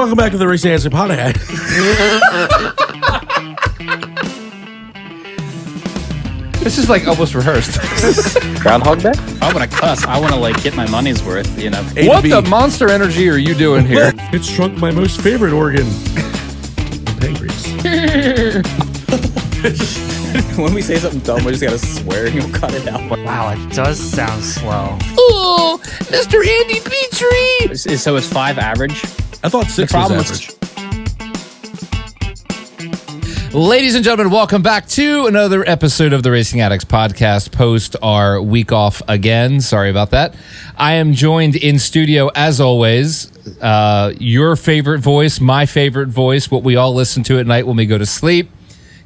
Welcome back to the Racing Answer Podcast. This is like almost rehearsed. Groundhog Day? I want to cuss. I want to like get my money's worth, you know. What the monster energy are you doing here? It's shrunk my most favorite organ. The pancreas. When we say something dumb, we just gotta swear and you'll cut it out. Wow, it does sound slow. Oh, Mr. Andy Petrie! So is 5 average? I thought 6 was average. Ladies and gentlemen, welcome back to another episode of the Racing Addicts podcast. Post our week off again. Sorry about that. I am joined in studio, as always, your favorite voice, my favorite voice, what we all listen to at night when we go to sleep.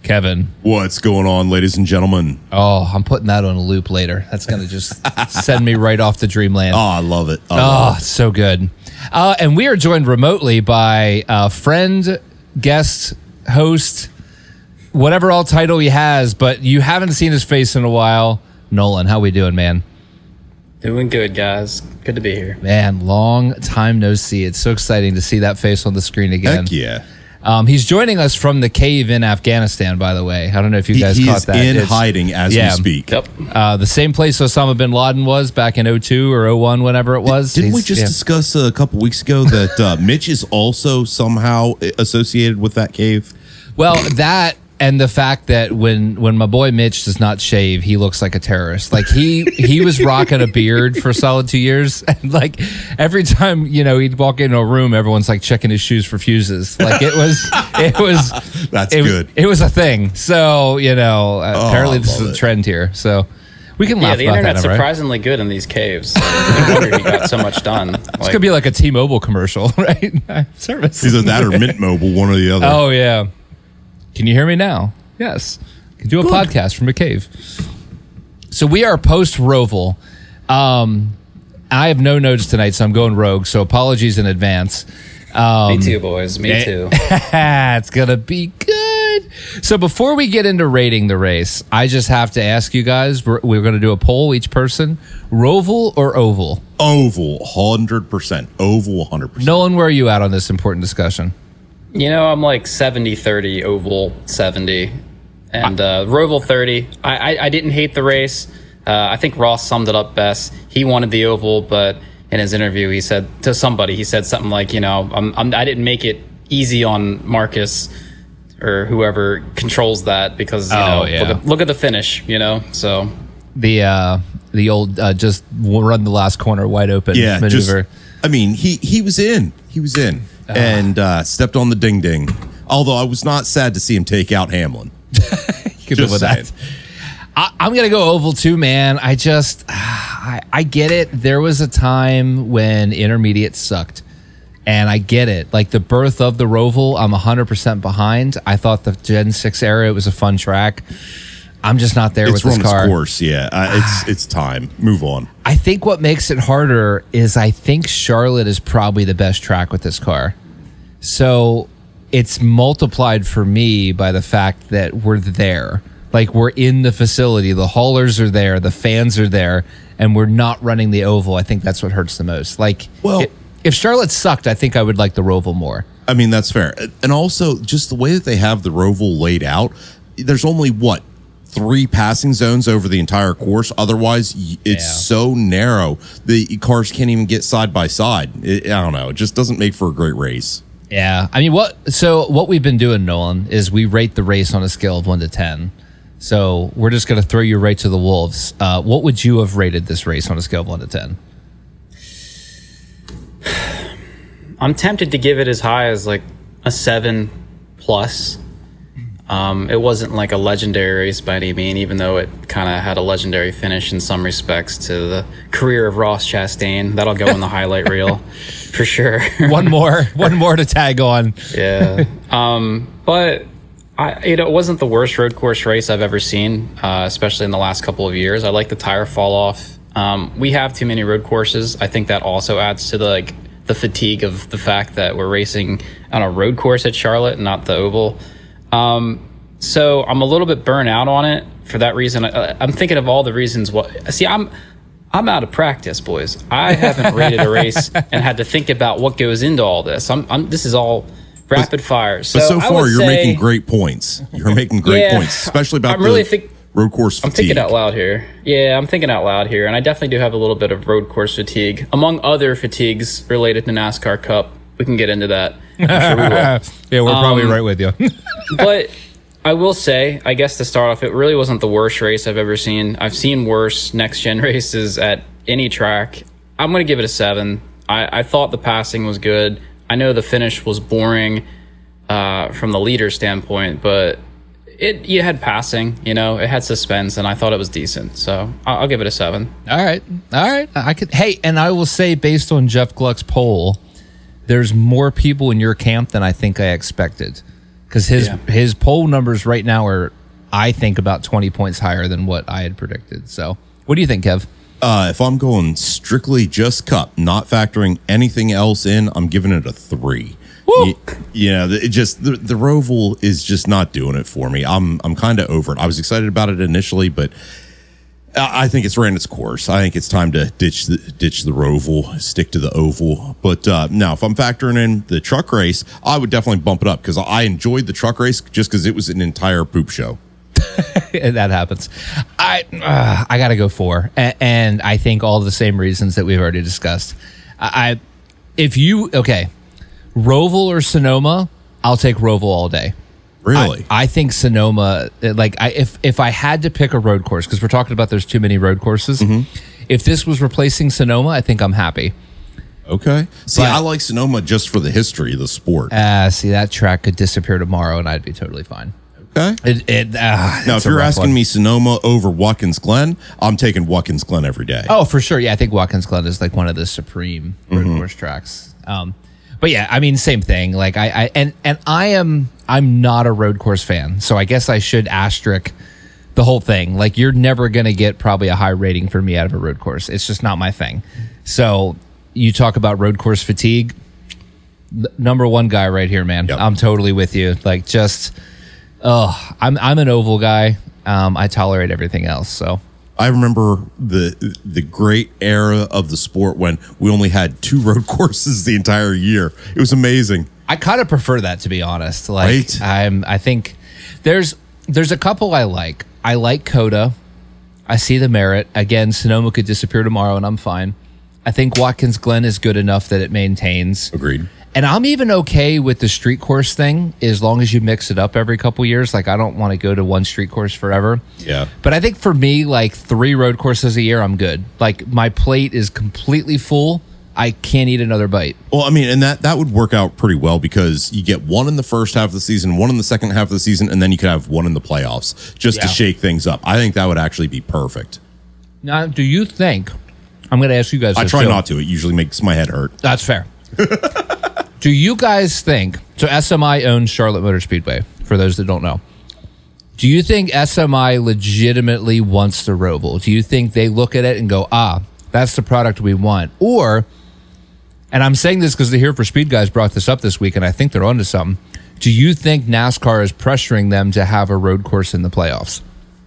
Kevin. What's going on, ladies and gentlemen? Oh, I'm putting that on a loop later. That's going to just send me right off to dreamland. Oh, I love it. It's so good. And we are joined remotely by a friend, guest, host, whatever all title he has, but you haven't seen his face in a while. Nolan, how we doing, man? Doing good, guys. Good to be here. Man, long time no see. It's so exciting to see that face on the screen again. Heck yeah. He's joining us from the cave in Afghanistan, by the way. I don't know if you guys caught that. He's in hiding as we speak. Yep. The same place Osama bin Laden was back in 02 or 01, whenever it was. Didn't we just discuss a couple weeks ago that Mitch is also somehow associated with that cave? Well, that and the fact that when my boy Mitch does not shave, he looks like a terrorist. Like he was rocking a beard for a solid 2 years, and like every time he'd walk into a room, everyone's like checking his shoes for fuses. Like it was That's good. It was a thing. So apparently this is a trend here. So we can laugh the about internet's that, right? surprisingly good in these caves. No wonder he got so much done. This could be like a T-Mobile commercial, right? Service. Either that or Mint Mobile, one or the other. Oh yeah. Can you hear me now? Yes. Can do a podcast from a cave. So we are post Roval. I have no notes tonight, so I'm going rogue. So apologies in advance. Me too, boys. Me too. It's going to be good. So before we get into rating the race, I just have to ask you guys, we're going to do a poll, each person. Roval or oval? Oval, 100%. Oval, 100%. Nolan, where are you at on this important discussion? I'm like 70-30, oval 70. And Roval 30. I didn't hate the race. I think Ross summed it up best. He wanted the oval, but in his interview, he said to somebody, he said something like, I didn't make it easy on Marcus or whoever controls that because, look at the finish, so. The old just run the last corner wide open maneuver. He was in. He was in. And stepped on the ding-ding. Although I was not sad to see him take out Hamlin. You could live with that. I'm going to go oval too, man. I get it. There was a time when intermediate sucked. And I get it. Like the birth of the Roval, I'm 100% behind. I thought the Gen 6 era, it was a fun track. I'm just not there with this car. It's course, yeah. It's time. Move on. I think what makes it harder is I think Charlotte is probably the best track with this car. So it's multiplied for me by the fact that we're there. Like we're in the facility. The haulers are there. The fans are there. And we're not running the oval. I think that's what hurts the most. Like, if Charlotte sucked, I think I would like the Roval more. I mean, that's fair. And also, just the way that they have the Roval laid out, there's only, 3 passing zones over the entire course. Otherwise, it's so narrow. The cars can't even get side by side. I don't know. It just doesn't make for a great race. Yeah. I mean, what we've been doing, Nolan, is we rate the race on a scale of 1 to 10. So we're just going to throw you right to the wolves. What would you have rated this race on a scale of 1 to 10? I'm tempted to give it as high as like a 7+. It wasn't like a legendary race by any means, even though it kind of had a legendary finish in some respects to the career of Ross Chastain. That'll go in the highlight reel for sure. one more to tag on. Yeah. But it wasn't the worst road course race I've ever seen, especially in the last couple of years. I like the tire fall off. We have too many road courses. I think that also adds to the fatigue of the fact that we're racing on a road course at Charlotte, not the oval. So I'm a little bit burnt out on it for that reason. I'm thinking of all the reasons. I'm out of practice, boys. I haven't rated a race and had to think about what goes into all this. This is all rapid fire. But so far, you're making great points. You're making great points, especially about road course fatigue. I'm thinking out loud here. Yeah, I'm thinking out loud here. And I definitely do have a little bit of road course fatigue, among other fatigues related to NASCAR Cup. We can get into that. I'm sure we will. Yeah, we're probably right with you. But I will say, I guess to start off, it really wasn't the worst race I've ever seen. I've seen worse next-gen races at any track. I'm going to give it a 7. I thought the passing was good. I know the finish was boring from the leader standpoint, but you had passing, it had suspense, and I thought it was decent. So I'll give it a 7. All right. Hey, and I will say, based on Jeff Gluck's poll, there's more people in your camp than I think I expected. Because his poll numbers right now are, I think, about 20 points higher than what I had predicted. So, what do you think, Kev? If I'm going strictly just Cup, not factoring anything else in, I'm giving it a 3. Woo! The Roval is just not doing it for me. I'm kind of over it. I was excited about it initially, but I think it's ran its course. I think it's time to ditch the Roval, stick to the oval. But now, if I'm factoring in the truck race, I would definitely bump it up because I enjoyed the truck race just because it was an entire poop show. That happens. I got to go 4, and I think all the same reasons that we've already discussed. Roval or Sonoma, I'll take Roval all day. Really? I think Sonoma, if I had to pick a road course, because we're talking about there's too many road courses, if this was replacing Sonoma, I think I'm happy. Okay. See, I like Sonoma just for the history of the sport. See, that track could disappear tomorrow, and I'd be totally fine. Okay. Now, if you're asking me Sonoma over Watkins Glen, I'm taking Watkins Glen every day. Oh, for sure. Yeah, I think Watkins Glen is like one of the supreme road course tracks. But yeah, I mean, same thing. Like I'm not a road course fan, so I guess I should asterisk the whole thing. Like, you're never going to get probably a high rating for me out of a road course. It's just not my thing. So you talk about road course fatigue, number one guy right here, man. Yep. I'm totally with you. Like, I'm an oval guy. I tolerate everything else. So I remember the great era of the sport when we only had 2 road courses the entire year. It was amazing. I kind of prefer that, to be honest. Like, right? I think there's a couple I like. I like Coda. I see the merit. Again, Sonoma could disappear tomorrow, and I'm fine. I think Watkins Glen is good enough that it maintains. Agreed. And I'm even okay with the street course thing as long as you mix it up every couple years. Like, I don't want to go to one street course forever. Yeah. But I think for me, like 3 road courses a year, I'm good. Like, my plate is completely full. I can't eat another bite. Well, I mean, and that would work out pretty well because you get 1 in the first half of the season, 1 in the second half of the season, and then you could have 1 in the playoffs just to shake things up. I think that would actually be perfect. Now, do you think, I'm going to ask you guys this I try too. not to. It usually makes my head hurt. That's fair. Do you guys think, so SMI owns Charlotte Motor Speedway, for those that don't know. Do you think SMI legitimately wants the Roval? Do you think they look at it and go, that's the product we want? Or, and I'm saying this because the Here for Speed guys brought this up this week, and I think they're onto something. Do you think NASCAR is pressuring them to have a road course in the playoffs?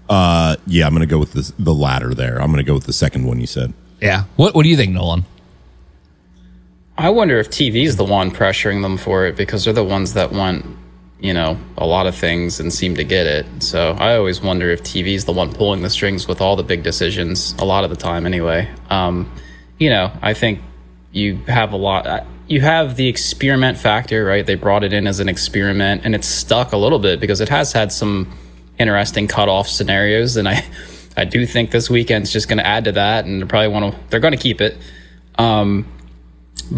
Yeah, I'm going to go with the latter there. I'm going to go with the second one you said. Yeah. What do you think, Nolan? I wonder if TV is the one pressuring them for it because they're the ones that want, a lot of things and seem to get it. So I always wonder if TV is the one pulling the strings with all the big decisions, a lot of the time anyway. I think you have you have the experiment factor, right? They brought it in as an experiment and it's stuck a little bit because it has had some interesting cutoff scenarios. And I do think this weekend's just going to add to that and they're going to keep it.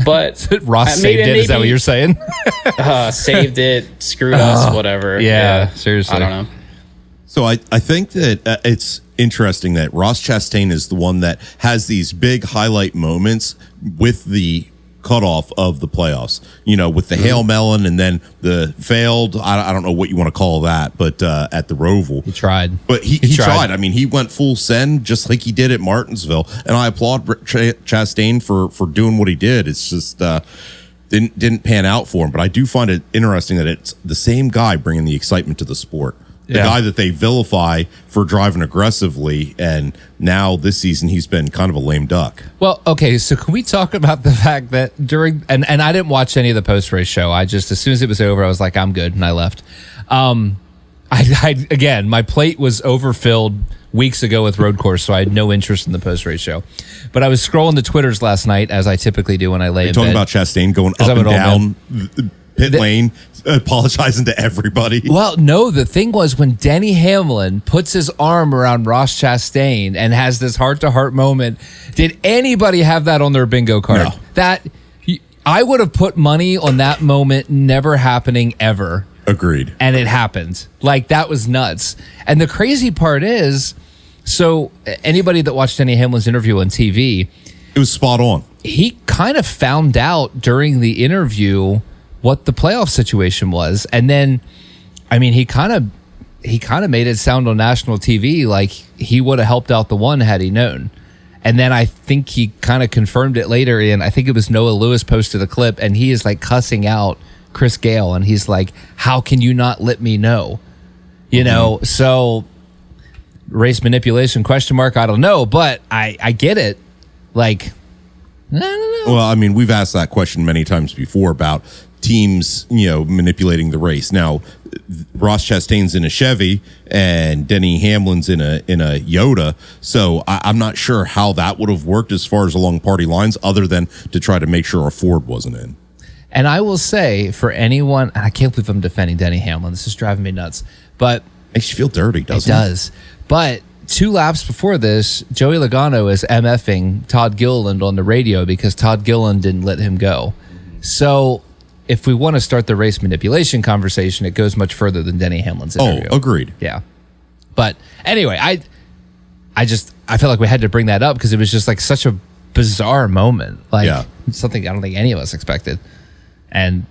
But Ross saved it. Is that what you're saying? Saved it, screwed us, whatever. Yeah, seriously. I don't know. So I think that it's interesting that Ross Chastain is the one that has these big highlight moments with the cutoff of the playoffs, with the Hail Melon and then the failed, I don't know what you want to call that, but at the Roval. He tried. But he tried. I mean, he went full send just like he did at Martinsville. And I applaud Chastain for doing what he did. It's just didn't pan out for him. But I do find it interesting that it's the same guy bringing the excitement to the sport. the guy that they vilify for driving aggressively, and now this season he's been kind of a lame duck. Well, okay, so can we talk about the fact that during and I didn't watch any of the post race show. I just, as soon as it was over, I was like, I'm good, and I left. I again, my plate was overfilled weeks ago with road course, so I had no interest in the post race show. But I was scrolling the Twitters last night, as I typically do when I lay in bed. Talking about Chastain going up and down the pit lane, apologizing to everybody. Well, no, the thing was when Denny Hamlin puts his arm around Ross Chastain and has this heart-to-heart moment, did anybody have that on their bingo card? No. I would have put money on that moment never happening ever. Agreed. And it happened. Like, that was nuts. And the crazy part is, so anybody that watched Denny Hamlin's interview on TV, it was spot on. He kind of found out during the interview what the playoff situation was. And then, I mean, he kind of made it sound on national TV like he would have helped out the one had he known. And then I think he kind of confirmed it later, and I think it was Noah Lewis posted a clip, and he is like cussing out Chris Gale, and he's like, how can you not let me know? You know, so race manipulation question mark, I don't know, but I get it. Like, I don't know. Well, I mean, we've asked that question many times before about teams, manipulating the race. Now, Ross Chastain's in a Chevy and Denny Hamlin's in a Yoda, so I'm not sure how that would have worked as far as along party lines, other than to try to make sure a Ford wasn't in. And I will say, for anyone, and I can't believe I'm defending Denny Hamlin. This is driving me nuts. But makes you feel dirty, doesn't it? It does. But 2 laps before this, Joey Logano is MFing Todd Gilliland on the radio because Todd Gilliland didn't let him go. So if we want to start the race manipulation conversation, it goes much further than Denny Hamlin's interview. Oh, agreed. Yeah. But anyway, I felt like we had to bring that up because it was just like such a bizarre moment. Like something I don't think any of us expected. And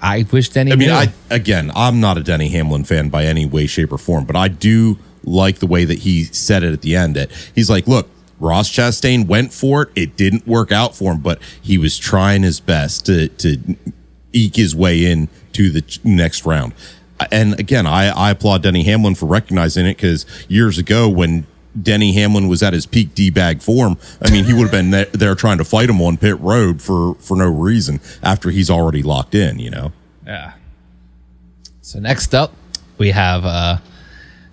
I wish Denny knew. I'm not a Denny Hamlin fan by any way, shape, or form, but I do like the way that he said it at the end. That he's like, look, Ross Chastain went for it. It didn't work out for him, but he was trying his best to eke his way in to the next round. And again, I applaud Denny Hamlin for recognizing it, because years ago when Denny Hamlin was at his peak D-bag form, I mean, he would have been there trying to fight him on pit road for no reason after he's already locked in, Yeah. So next up, we have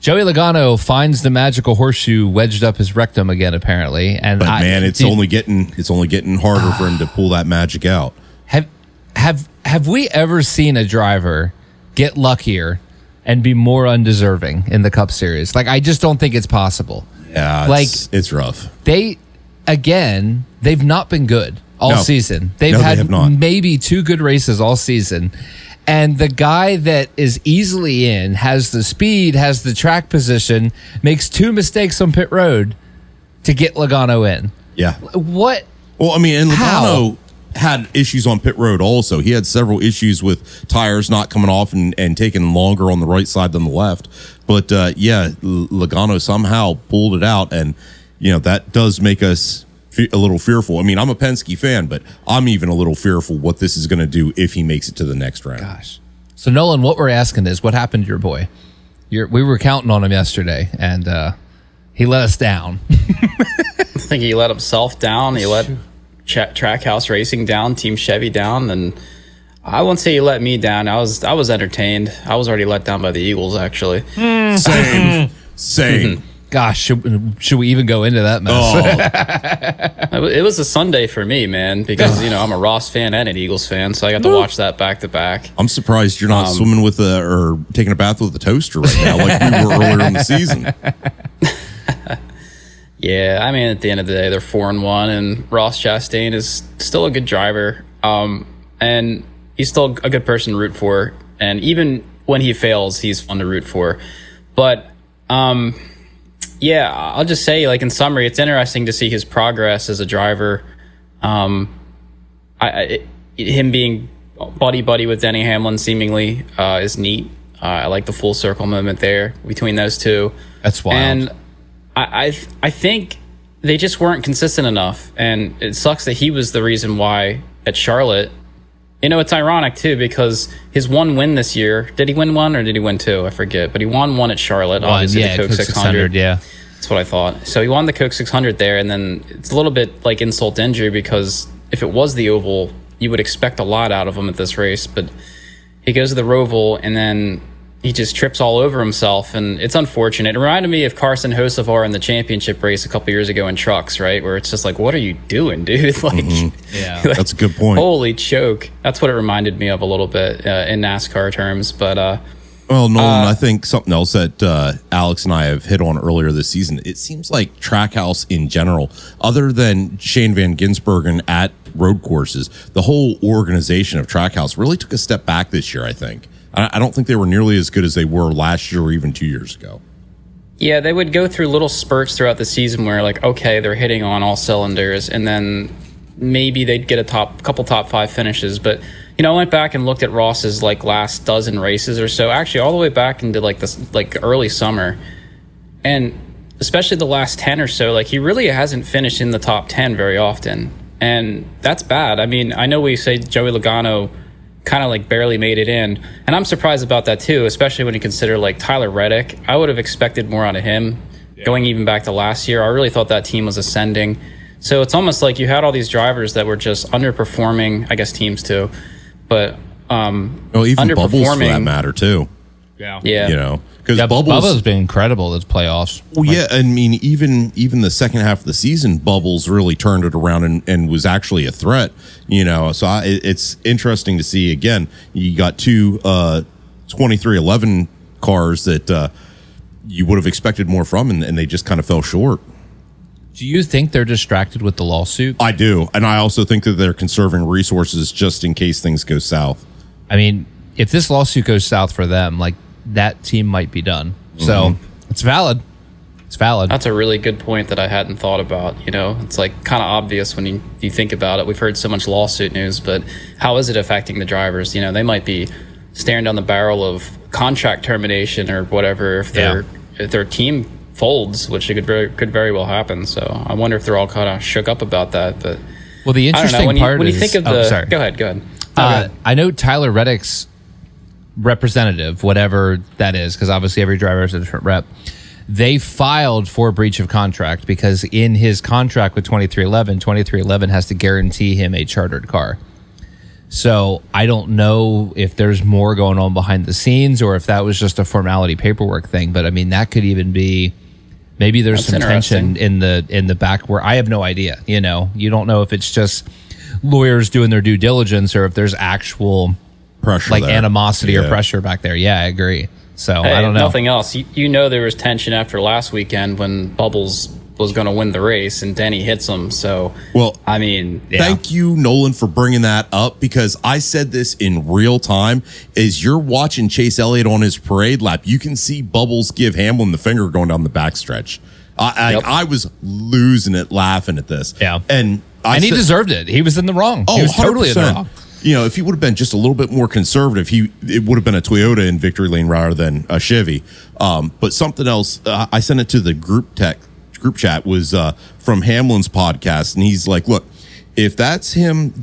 Joey Logano finds the magical horseshoe wedged up his rectum again, apparently. But it's only getting harder for him to pull that magic out. Have we ever seen a driver get luckier and be more undeserving in the Cup Series? Like, I just don't think it's possible. Yeah, it's rough. They've not been good all season. They have not. Maybe 2 good races all season. And the guy that is easily in, has the speed, has the track position, makes 2 mistakes on pit road to get Logano in. Yeah. What? Well, I mean, and Logano had issues on pit road also. He had several issues with tires not coming off and taking longer on the right side than the left. But Logano somehow pulled it out, and that does make us a little fearful. I mean, I'm a Penske fan, but I'm even a little fearful what this is going to do if he makes it to the next round. Gosh. So Nolan, what we're asking is, what happened to your boy? We were counting on him yesterday, and he let us down. I think he let himself down. He let Trackhouse Racing down, Team Chevy down, and I won't say he let me down. I was entertained. I was already let down by the Eagles, actually. Same. Gosh, should we even go into that mess? It was a Sunday for me, man, because I'm a Ross fan and an Eagles fan, so I got to watch that back to back. I'm surprised you're not swimming with or taking a bath with a toaster right now, like we were earlier in the season. Yeah, I mean, at the end of the day, they're 4-1, and Ross Chastain is still a good driver, and he's still a good person to root for. And even when he fails, he's fun to root for. But yeah, I'll just say, like, in summary, it's interesting to see his progress as a driver. Him being buddy with Denny Hamlin seemingly is neat. I like the full circle moment there between those two. That's wild. And I think they just weren't consistent enough, and it sucks that he was the reason why at Charlotte You know, it's ironic, too, because his one win this year, did he win one or did he win two? I forget. But he won one at Charlotte, obviously the Coke 600. Yeah. That's what I thought. So he won the Coke 600 there, and then it's a little bit like insult to injury because if it was the Oval, you would expect a lot out of him at this race. But he goes to the Roval, and then he just trips all over himself, and it's unfortunate. It reminded me of Carson Hocevar in the championship race a couple years ago in trucks, right? Where it's just like, what are you doing, dude? Like, Yeah. like, That's a good point. Holy choke. That's what it reminded me of a little bit in NASCAR terms. But well, Nolan, I think something else that Alex and I have hit on earlier this season, it seems like Trackhouse in general, other than Shane Van Gisbergen at road courses, the whole organization of Trackhouse really took a step back this year, I think. I don't think they were nearly as good as they were last year or even 2 years ago. yeah, they would go through little spurts throughout the season where, like, okay, they're hitting on all cylinders, and then maybe they'd get a couple top five finishes. But, you know, I went back and looked at Ross's, like, last dozen races or so, actually all the way back into, like, this, like, early summer. And especially the last 10 or so, like, he really hasn't finished in the top 10 very often. And that's bad. I mean, I know we say Joey Logano kind of like barely made it in, and I'm surprised about that too, especially when you consider like Tyler Reddick. I would have expected more out of him going even back to last year. I really thought that team was ascending. So it's almost like you had all these drivers that were just underperforming, I guess teams too, but even Bubbles for that matter too. Yeah. You know, because Bubba's been incredible this playoffs. Well, yeah, I mean, even the second half of the season, Bubbles really turned it around and was actually a threat. You know, so it's interesting to see. Again, you got two 2311 cars that you would have expected more from, and they just kind of fell short. Do you think they're distracted with the lawsuit? I do, and I also think that they're conserving resources just in case things go south. I mean, if this lawsuit goes south for them, like, that team might be done. So it's valid. It's valid. That's a really good point that I hadn't thought about. You know, it's like kind of obvious when you think about it. We've heard so much lawsuit news, but how is it affecting the drivers? You know, they might be staring down the barrel of contract termination or whatever if their team folds, which could very well happen. So I wonder if they're all kind of shook up about that. But well, the interesting part when is, you think of the, sorry. Go ahead. I know Tyler Reddick's representative, whatever that is, because obviously every driver has a different rep. They filed for breach of contract because in his contract with 2311 has to guarantee him a chartered car. So I don't know if there's more going on behind the scenes or if that was just a formality paperwork thing. But I mean, that could even be, maybe there's some tension in the back where I have no idea. You know, you don't know if it's just lawyers doing their due diligence or if there's actual pressure, like there. Animosity or pressure back there. Yeah, I agree. So I don't know. Nothing else. You know, there was tension after last weekend when Bubbles was going to win the race and Denny hits him. So, well, I mean, thank you, Nolan, for bringing that up, because I said this in real time. As you're watching Chase Elliott on his parade lap, you can see Bubbles give Hamlin the finger going down the backstretch. I was losing it laughing at this. Yeah. And he deserved it. He was in the wrong. Oh, he was 100%. Totally in the wrong. You know, if he would have been just a little bit more conservative, it would have been a Toyota in victory lane rather than a Chevy. But something else, I sent it to the group chat, was from Hamlin's podcast, and he's like, "Look, if that's him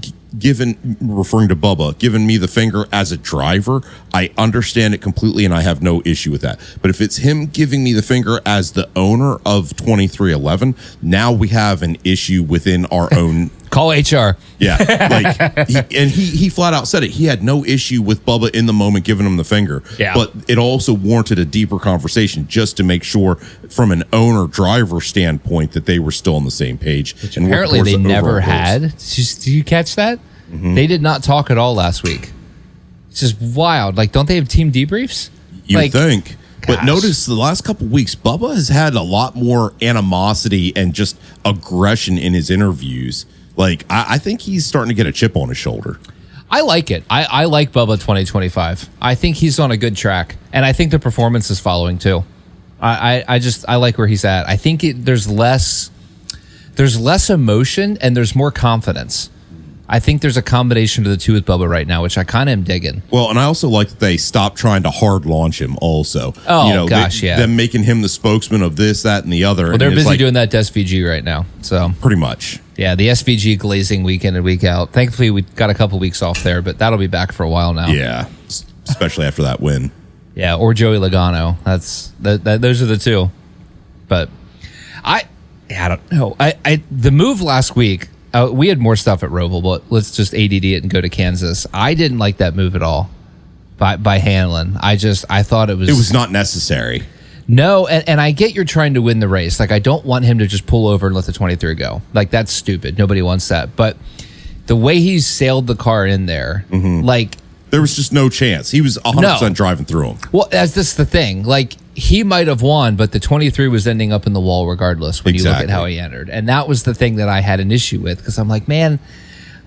referring to Bubba, giving me the finger as a driver, I understand it completely, and I have no issue with that. But if it's him giving me the finger as the owner of 2311, now we have an issue within our own." Call HR. Yeah, he flat out said it. He had no issue with Bubba in the moment giving him the finger. Yeah. But it also warranted a deeper conversation just to make sure, from an owner-driver standpoint, that they were still on the same page. Which apparently they never had. Did you catch that? Mm-hmm. They did not talk at all last week. It's just wild. Like, don't they have team debriefs? You'd think. Gosh. But notice the last couple of weeks, Bubba has had a lot more animosity and just aggression in his interviews. Like, I think he's starting to get a chip on his shoulder. I like it. I like Bubba 2025. I think he's on a good track, and I think the performance is following too. I like where he's at. I think there's less emotion and there's more confidence. I think there's a combination of the two with Bubba right now, which I kind of am digging. Well, and I also like that they stopped trying to hard launch him also. Oh, gosh, yeah. Them making him the spokesman of this, that, and the other. Well, they're busy doing that to SVG right now. So pretty much. Yeah, the SVG glazing week in and week out. Thankfully, we got a couple weeks off there, but that'll be back for a while now. Yeah, especially after that win. Yeah, or Joey Logano. Those are the two. But I don't know. The move last week, we had more stuff at Roval, but let's just ADD it and go to Kansas. I didn't like that move at all by Hanlon. I thought it was not necessary. No, and I get you're trying to win the race. Like, I don't want him to just pull over and let the 23 go. Like, that's stupid. Nobody wants that. But the way he sailed the car in there, like... There was just no chance. He was 100% driving through him. Well, that's this the thing. Like, he might have won, but the 23 was ending up in the wall regardless when you look at how he entered. And that was the thing that I had an issue with, because I'm like, man...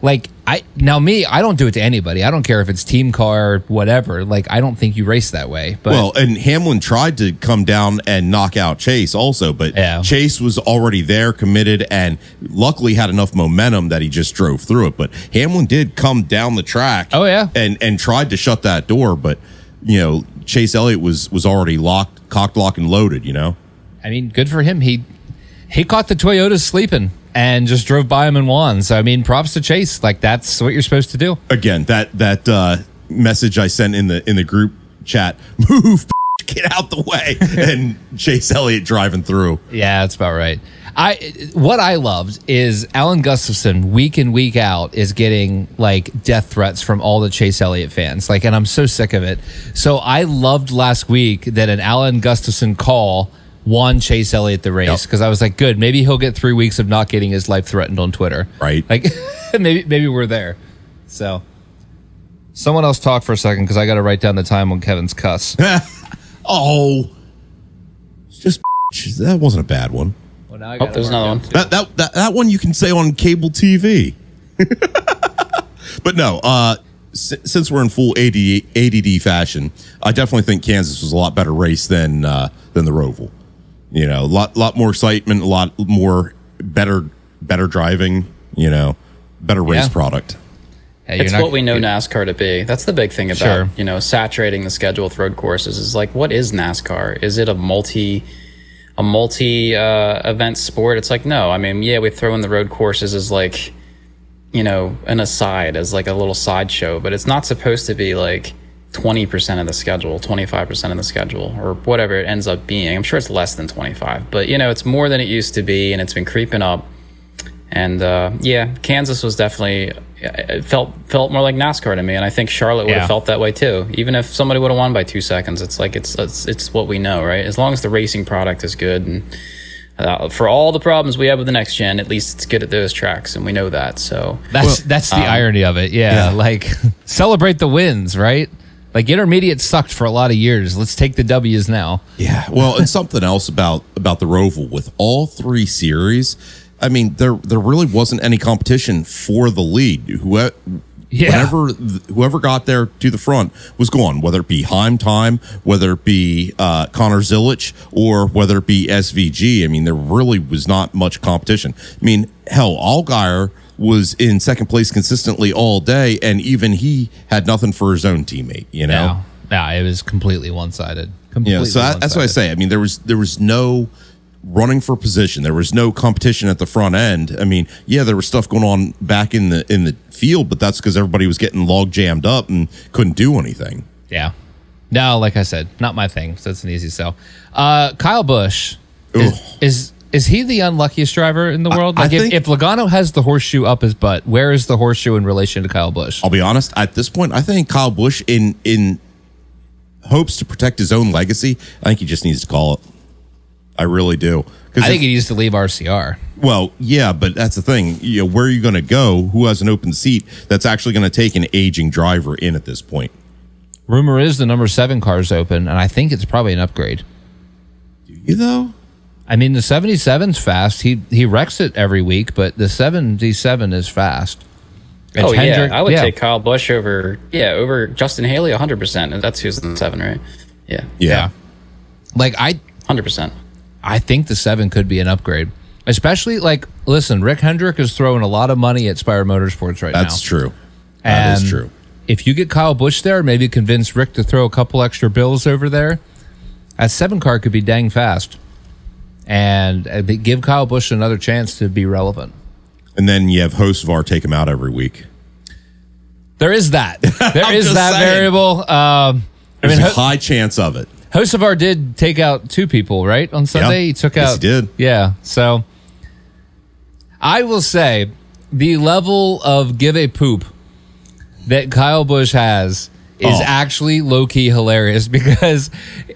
Like, I don't do it to anybody. I don't care if it's team car or whatever. Like, I don't think you race that way. But, well, and Hamlin tried to come down and knock out Chase also, but Chase was already there, committed, and luckily had enough momentum that he just drove through it. But Hamlin did come down the track and tried to shut that door, but, Chase Elliott was already cocked, locked, and loaded, I mean, good for him. He caught the Toyotas sleeping and just drove by him and won. So, I mean, props to Chase. Like, that's what you're supposed to do. Again, that message I sent in the group chat, move, get out the way, and Chase Elliott driving through. Yeah, that's about right. What I loved is Alan Gustafson, week in, week out, is getting, like, death threats from all the Chase Elliott fans. Like, and I'm so sick of it. So I loved last week that an Alan Gustafson call won Chase Elliott the race, because I was like, good, maybe he'll get 3 weeks of not getting his life threatened on Twitter. Right. Like, maybe we're there. So, someone else talk for a second, because I got to write down the time on Kevin's cuss. Oh, it's just that wasn't a bad one. Well, now I got there's another one. That one you can say on cable TV. But no, since we're in full ADD fashion, I definitely think Kansas was a lot better race than the Roval. A lot more excitement, a lot more better driving, better race product. Hey, it's what we know NASCAR to be. That's the big thing about, saturating the schedule with road courses is like, what is NASCAR? Is it a multi event sport? It's like, no. I mean, we throw in the road courses as like, an aside, as like a little sideshow, but it's not supposed to be like 20% of the schedule, 25% of the schedule, or whatever it ends up being. I'm sure it's less than 25, but it's more than it used to be, and it's been creeping up. And Kansas was definitely, it felt more like NASCAR to me, and I think Charlotte would have felt that way too. Even if somebody would have won by 2 seconds, it's like it's what we know, right? As long as the racing product is good, and for all the problems we have with the next gen, at least it's good at those tracks, and we know that. So that's the irony of it. Yeah, like celebrate the wins, right? Like, intermediate sucked for a lot of years. Let's take the W's now. Yeah. Well, and something else about the Roval with all 3 series. I mean, there really wasn't any competition for the lead. Whoever got there to the front was gone, whether it be Heim time, whether it be Connor Zilic, or whether it be SVG. I mean, there really was not much competition. I mean, hell, Allgaier was in second place consistently all day, and even he had nothing for his own teammate, No, it was completely one-sided. So that's what I say. I mean, there was no running for position. There was no competition at the front end. I mean, there was stuff going on back in the field, but that's because everybody was getting log jammed up and couldn't do anything. Yeah. No, like I said, not my thing. So it's an easy sell. Kyle Busch is he the unluckiest driver in the world? Like, if Logano has the horseshoe up his butt, where is the horseshoe in relation to Kyle Busch? I'll be honest. At this point, I think Kyle Busch, in hopes to protect his own legacy, I think he just needs to call it. I really do. I think he needs to leave RCR. Well, yeah, but that's the thing. Where are you going to go? Who has an open seat that's actually going to take an aging driver in at this point? Rumor is the number 7 car is open, and I think it's probably an upgrade. Do you, though? I mean, the 77's fast. He wrecks it every week, but the 77 is fast. And I would take Kyle Busch over Justin Haley 100%. That's who's in the 7, right? Yeah. Like, 100%. I think the 7 could be an upgrade. Especially, like, listen, Rick Hendrick is throwing a lot of money at Spire Motorsports right now. That's true. That is true. If you get Kyle Busch there, maybe convince Rick to throw a couple extra bills over there, that 7 car could be dang fast. And give Kyle Busch another chance to be relevant. And then you have Hocevar take him out every week. There is that. There is that saying. variable. There's a high chance of it. Hocevar did take out 2 people, right? On Sunday, he took out. Yes, he did. Yeah. So I will say the level of give a poop that Kyle Busch has is actually low-key hilarious because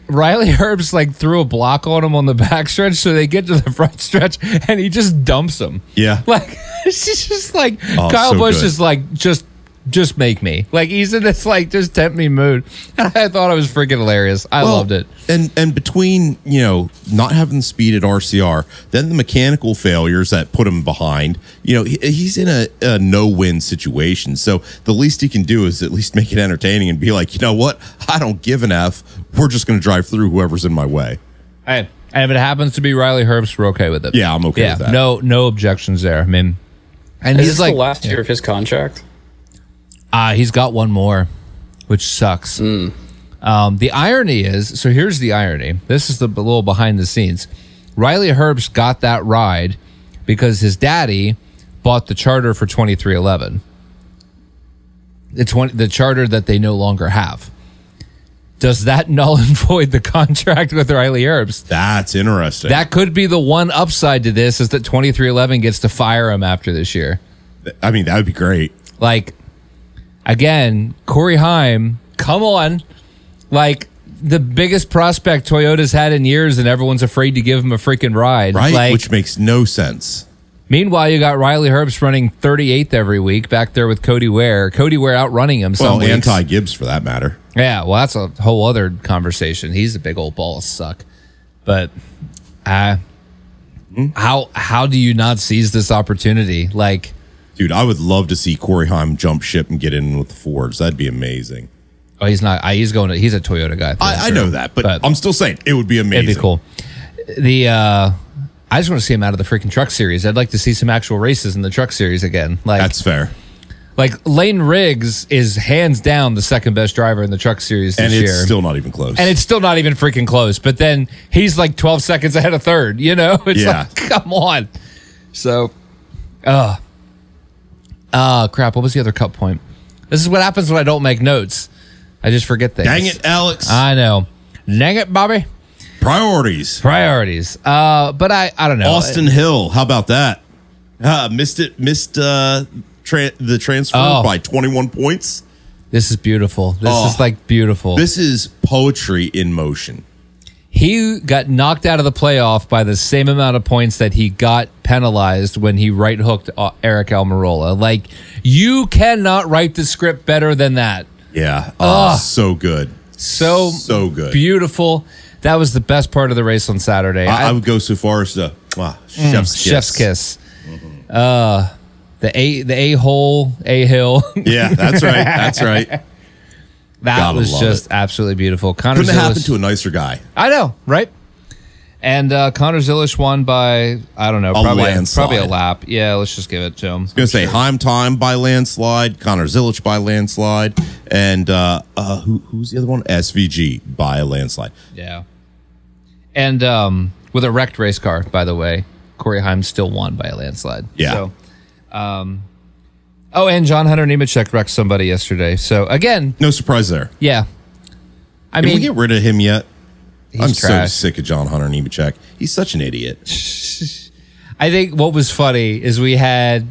Riley Herbst like threw a block on him on the backstretch, so they get to the front stretch and he just dumps him. Yeah. Like she's just like Kyle so Busch good. is like just make me. Like he's in this like just tempt me mood. And I thought it was freaking hilarious. I loved it. And between, not having the speed at RCR, then the mechanical failures that put him behind, he's in a no-win situation. So the least he can do is at least make it entertaining and be like, you know what? I don't give an F. We're just going to drive through whoever's in my way. Hey, and if it happens to be Riley Herbst, we're okay with it. Yeah, I'm okay with that. No objections there. I mean, and Is he's this like the last year of his contract? He's got one more, which sucks. The irony is, so here's the irony. This is the little behind the scenes. Riley Herbst got that ride because his daddy bought the charter for 2311. The charter that they no longer have. Does that null and void the contract with Riley Herbst? That's interesting. That could be the one upside to this is that 2311 gets to fire him after this year. I mean, that would be great. Like, again, Corey Haim, come on. Like, the biggest prospect Toyota's had in years, and everyone's afraid to give him a freaking ride. Right? Like, Which makes no sense. Meanwhile, you got Riley Herbst running 38th every week back there with Cody Ware. Cody Ware outrunning him some weeks. Anti-Gibbs for that matter. Yeah, well, that's a whole other conversation. He's a big old ball of suck. But how do you not seize this opportunity? Like, dude, I would love to see Corey Haim jump ship and get in with the Fords. That'd be amazing. oh, he's not. He's going to. He's a Toyota guy. I know that, but I'm still saying it would be amazing. It'd be cool. I just want to see him out of the freaking truck series. I'd like to see some actual races in the truck series again. Like, that's fair. Like, Lane Riggs is hands down the second best driver in the truck series this year. And it's still not even close. And it's still not even freaking close. But then he's like 12 seconds ahead of third, It's like, come on. So, crap. What was the other cut point? This is what happens when I don't make notes. I just forget things. Dang it, Alex. I know. Dang it, Bobby. Priorities. But I don't know. Austin Hill. How about that? Missed the transfer by 21 points. This is beautiful. This is like beautiful. This is poetry in motion. He got knocked out of the playoff by the same amount of points that he got penalized when he right hooked Eric Almirola. Like, you cannot write the script better than that. Yeah. So good. So good. Beautiful. That was the best part of the race on Saturday. I would go so far as to chef's kiss. Chef's kiss. The A-hole, A-hill. Yeah, that's right. That's right. That Gotta was love just it. absolutely beautiful. Connor Couldn't have happened Zilish, to a nicer guy. I know, right? And Connor Zilish won by, I don't know, probably a lap. Yeah, let's just give it to him. I was going to say Haim Time by landslide, Connor Zilish by landslide, and who's the other one? SVG by a landslide. Yeah. And with a wrecked race car, by the way, Corey Haim still won by a landslide. Yeah. So, and John Hunter Nemechek wrecked somebody yesterday. So, again. No surprise there. Yeah. Can we get rid of him yet? I'm trash. so sick of John Hunter Nemechek. He's such an idiot. I think what was funny is we had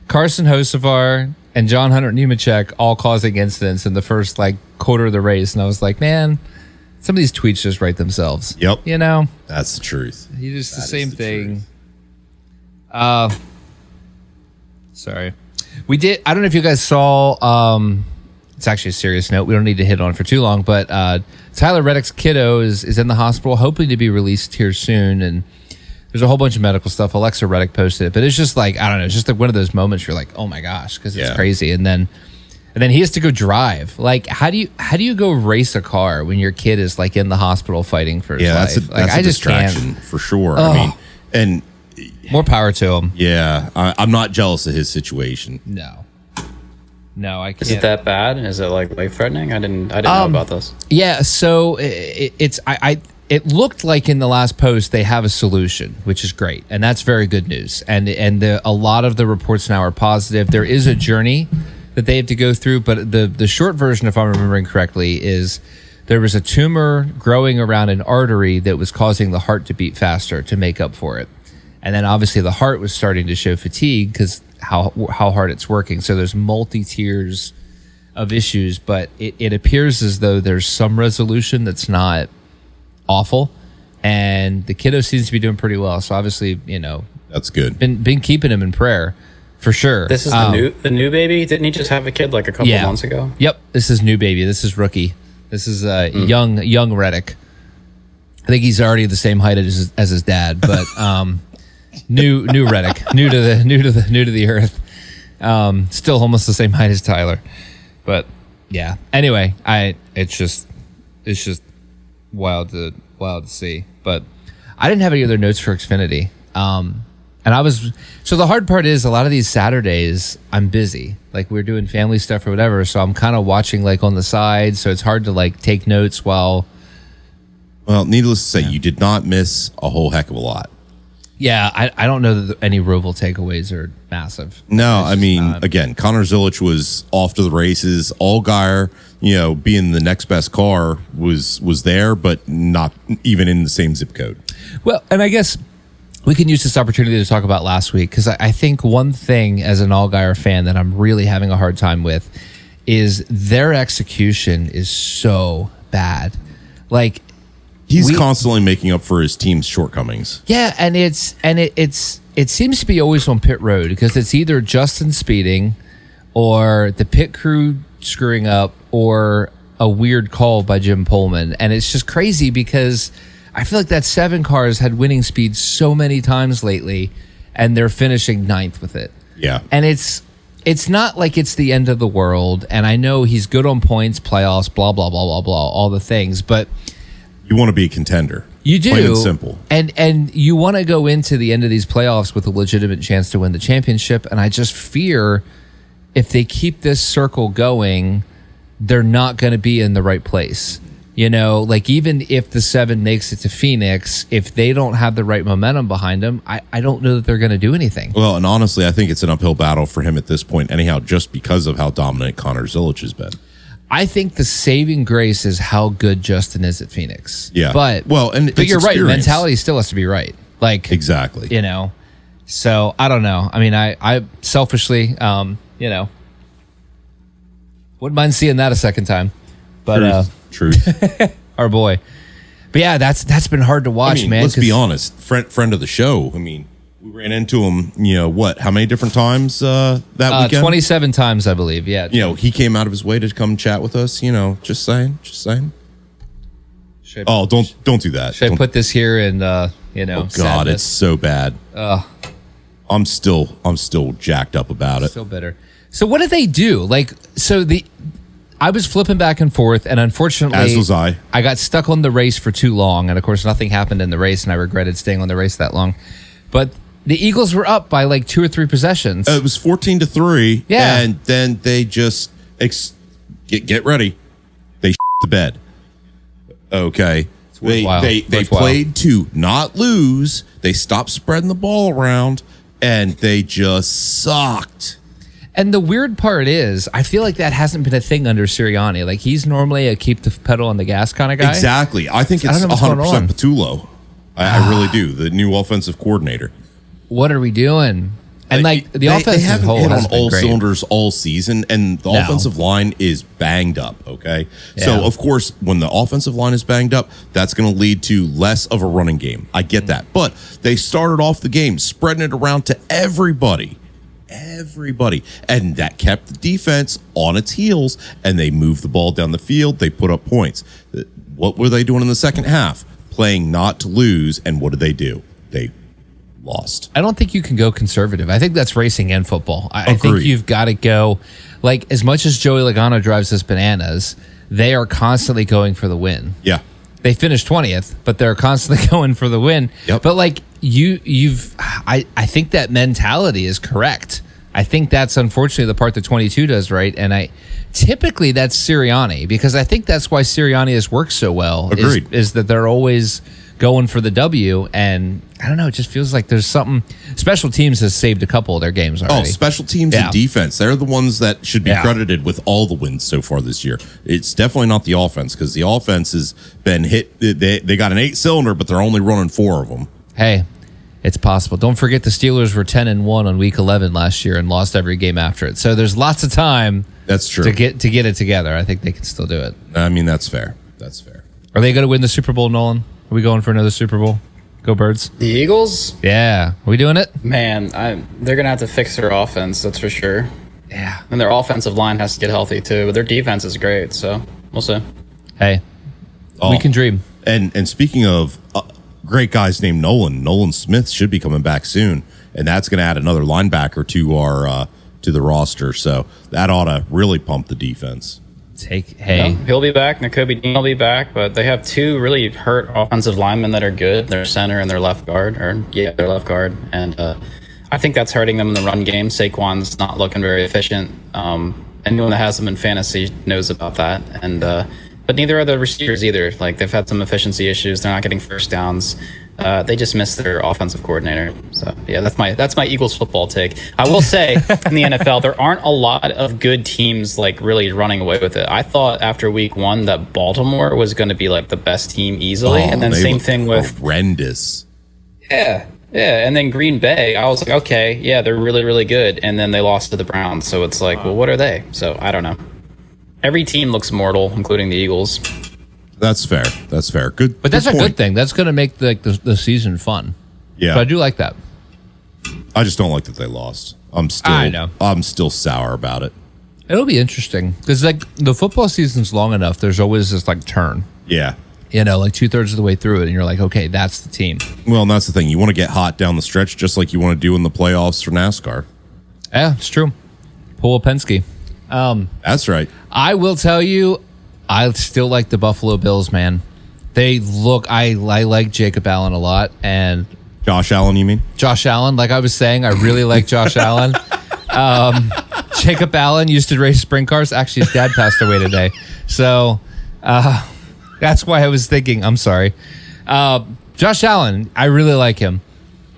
Carson Hocevar and John Hunter Nemechek all causing incidents in the first quarter of the race, and I was like, man, some of these tweets just write themselves. Yep. That's the truth. You just the same thing. Sorry. We did. I don't know if you guys saw. It's actually a serious note. We don't need to hit on it for too long, but Tyler Reddick's kiddo is in the hospital, hoping to be released here soon. And there's a whole bunch of medical stuff. Alexa Reddick posted it, but it's just I don't know. It's just one of those moments where you're like, oh my gosh, because it's crazy. And then he has to go drive. Like, how do you go race a car when your kid is in the hospital fighing for his life? That's a distraction for sure. Oh. I mean, and more power to him. Yeah, I'm not jealous of his situation. No, I can't. Is it that bad? Is it life threatening? I didn't know about this. Yeah, so it's it looked like in the last post they have a solution, which is great, and that's very good news. And a lot of the reports now are positive. There is a journey that they have to go through, but the short version, if I'm remembering correctly, is there was a tumor growing around an artery that was causing the heart to beat faster to make up for it. And then obviously the heart was starting to show fatigue because how hard it's working. So there's multi-tiers of issues, but it appears as though there's some resolution that's not awful. And the kiddo seems to be doing pretty well. So obviously, that's good. Been keeping him in prayer for sure. This is the new baby. Didn't he just have a kid like a couple months ago? Yep. This is new baby. This is rookie. This is young Reddick. I think he's already the same height as his dad, but new Reddick, new to the earth. Still almost the same height as Tyler, but yeah. Anyway, it's just wild to see. But I didn't have any other notes for Xfinity. And so the hard part is a lot of these Saturdays I'm busy, like we're doing family stuff or whatever. So I'm kind of watching like on the side. So it's hard to like take notes while. Well, needless to say, you did not miss a whole heck of a lot. Yeah. I don't know that any Roval takeaways are massive. No, I mean, again, Connor Zilic was off to the races. Allgaier, being the next best car was there, but not even in the same zip code. Well, and I guess we can use this opportunity to talk about last week, because I think one thing as an Allgaier fan that I'm really having a hard time with is their execution is so bad. Like he's constantly making up for his team's shortcomings. Yeah, and it seems to be always on pit road, because it's either Justin speeding or the pit crew screwing up or a weird call by Jim Pullman. And it's just crazy because I feel like that 7 car has had winning speed so many times lately, and they're finishing 9th with it. Yeah. And it's not like it's the end of the world. And I know he's good on points, playoffs, blah, blah, blah, blah, blah, all the things. But you want to be a contender. You do. Plain and simple. And you want to go into the end of these playoffs with a legitimate chance to win the championship. And I just fear if they keep this circle going, they're not going to be in the right place. Like even if the 7 makes it to Phoenix, if they don't have the right momentum behind them, I don't know that they're going to do anything. Well, and honestly, I think it's an uphill battle for him at this point anyhow, just because of how dominant Connor Zilic has been. I think the saving grace is how good Justin is at Phoenix. Yeah. But you're right. Mentality still has to be right. Like exactly. So I don't know. I mean, I selfishly, wouldn't mind seeing that a second time. But Truth. Our boy. But yeah, that's been hard to watch, man. Let's be honest. Friend of the show. I mean, we ran into him, how many different times that weekend? 27 times, I believe. Yeah. He came out of his way to come chat with us, just saying. Don't do that. Should I put this here and oh God, sadness? It's so bad. I'm still jacked up about it. Still bitter. So what did they do? I was flipping back and forth, and unfortunately, as was I got stuck on the race for too long, and of course, nothing happened in the race, and I regretted staying on the race that long. But the Eagles were up by like 2 or 3 possessions. It was 14-3. Yeah, and then they just get ready. They the bed. Okay, they played to not lose. They stopped spreading the ball around, and they just sucked. And the weird part is, I feel like that hasn't been a thing under Sirianni. Like, he's normally a keep the pedal on the gas kind of guy. Exactly. I think it's 100% Patullo. I really do. The new offensive coordinator. What are we doing? And the offensive haven't whole hit has on been all great. cylinders all season, and the offensive line is banged up. Okay, so of course, when the offensive line is banged up, that's going to lead to less of a running game. I get that, but they started off the game spreading it around to everybody, and that kept the defense on its heels, and they moved the ball down the field. They put up points. What were they doing in the second half? Playing not to lose, and what did they do? They lost. I don't think you can go conservative. I think that's racing and football. I think you've got to go, like, as much as Joey Logano drives us bananas, they are constantly going for the win. Yeah. They finished 20th, but they're constantly going for the win. Yep. But like I think that mentality is correct. I think that's unfortunately the part that 22 does right. And typically that's Sirianni, because I think that's why Sirianni has worked so well. Agreed. Is that they're always going for the W, and I don't know, it just feels like there's something. Special teams has saved a couple of their games already. Oh, special teams and defense, they're the ones that should be credited with all the wins so far this year. It's definitely not the offense, because the offense has been hit. They got an 8-cylinder, but they're only running 4 of them. Hey, it's possible. Don't forget the Steelers were 10-1 on week 11 last year and lost every game after it. So there's lots of time. That's true. To get it together. I think they can still do it. I mean, that's fair. That's fair. Are they going to win the Super Bowl, Nolan? Are we going for another Super Bowl? Go Birds. The Eagles? Yeah. Are we doing it? Man, they're going to have to fix their offense, that's for sure. Yeah. And their offensive line has to get healthy, too. But their defense is great, so we'll see. Hey, we can dream. And speaking of great guys named Nolan Smith should be coming back soon, and that's going to add another linebacker to our to the roster. So that ought to really pump the defense. He'll be back. Nakobe Dean will be back, but they have 2 really hurt offensive linemen that are good. Their center and their left guard, their left guard, and I think that's hurting them in the run game. Saquon's not looking very efficient. Anyone that has them in fantasy knows about that, and but neither are the receivers either. Like, they've had some efficiency issues. They're not getting first downs. They just missed their offensive coordinator. So yeah, that's my Eagles football take. I will say in the NFL there aren't a lot of good teams like really running away with it. I thought after week 1 that Baltimore was going to be like the best team easily, and then same thing with horrendous. Yeah, and then Green Bay. I was like, okay, yeah, they're really really good, and then they lost to the Browns. So it's like, well, what are they? So I don't know. Every team looks mortal, including the Eagles. That's fair. That's fair. Good. But that's good a point. good thing. That's going to make the season fun. Yeah. But I do like that. I just don't like that they lost. I'm still sour about it. It'll be interesting because like the football season's long enough. There's always this like turn. Yeah. You know, like 2/3 of the way through it, and you're like, okay, that's the team. Well, and that's the thing. You want to get hot down the stretch, just like you want to do in the playoffs for NASCAR. Yeah, it's true. Pull Penske. That's right. I will tell you, I still like the Buffalo Bills, man. They look. I like Jacob Allen a lot, and Josh Allen. You mean Josh Allen? Like I was saying, I really like Josh Allen. Jacob Allen used to race sprint cars. Actually, his dad passed away today, so that's why I was thinking. I'm sorry, Josh Allen. I really like him,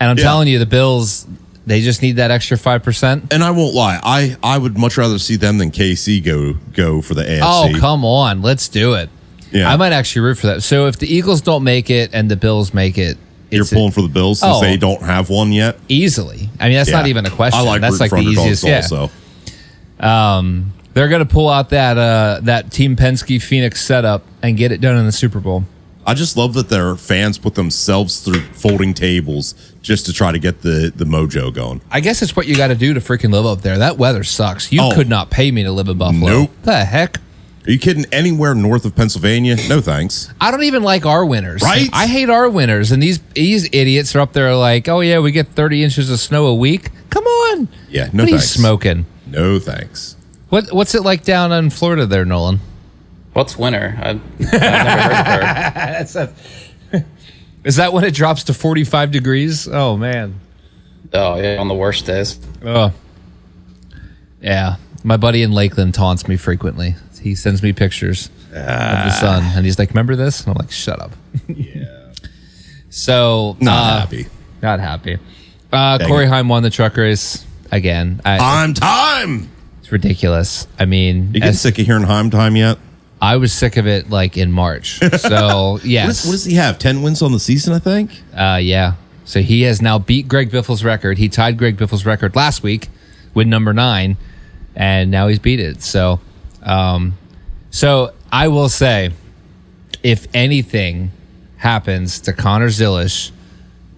and I'm telling you, the Bills. They just need that extra 5%. And I won't lie, I would much rather see them than KC go for the AFC. Oh, come on. Let's do it. Yeah. I might actually root for that. So if the Eagles don't make it and the Bills make it, you're pulling for the Bills since they don't have one yet? Easily. I mean, that's not even a question. I like that's like the easiest. Also. They're going to pull out that Team Penske Phoenix setup and get it done in the Super Bowl. I just love that their fans put themselves through folding tables just to try to get the mojo going. I guess it's what you got to do to freaking live up there. That weather sucks. You could not pay me to live in Buffalo. Nope. The heck? Are you kidding? Anywhere north of Pennsylvania? No thanks. I don't even like our winters. Right? I hate our winters. And these idiots are up there like, oh, yeah, we get 30 inches of snow a week. Come on. Yeah, no what thanks. Are you smoking? No thanks. What's it like down in Florida there, Nolan? What's winter? I've never heard of her. Is that when it drops to 45 degrees? Oh, man. Oh, yeah, on the worst days. Oh. Yeah. My buddy in Lakeland taunts me frequently. He sends me pictures of the sun, and he's like, remember this? And I'm like, shut up. Yeah. So. Not happy. Not happy. Corey Haim won the truck race again. Time! It's ridiculous. I mean. You getting sick of hearing Haim time yet? I was sick of it like in March. So, yes. What does he have? 10 wins on the season, I think? Yeah. So he has now beat Greg Biffle's record. He tied Greg Biffle's record last week with number 9, and now he's beat it. So I will say, if anything happens to Connor Zilish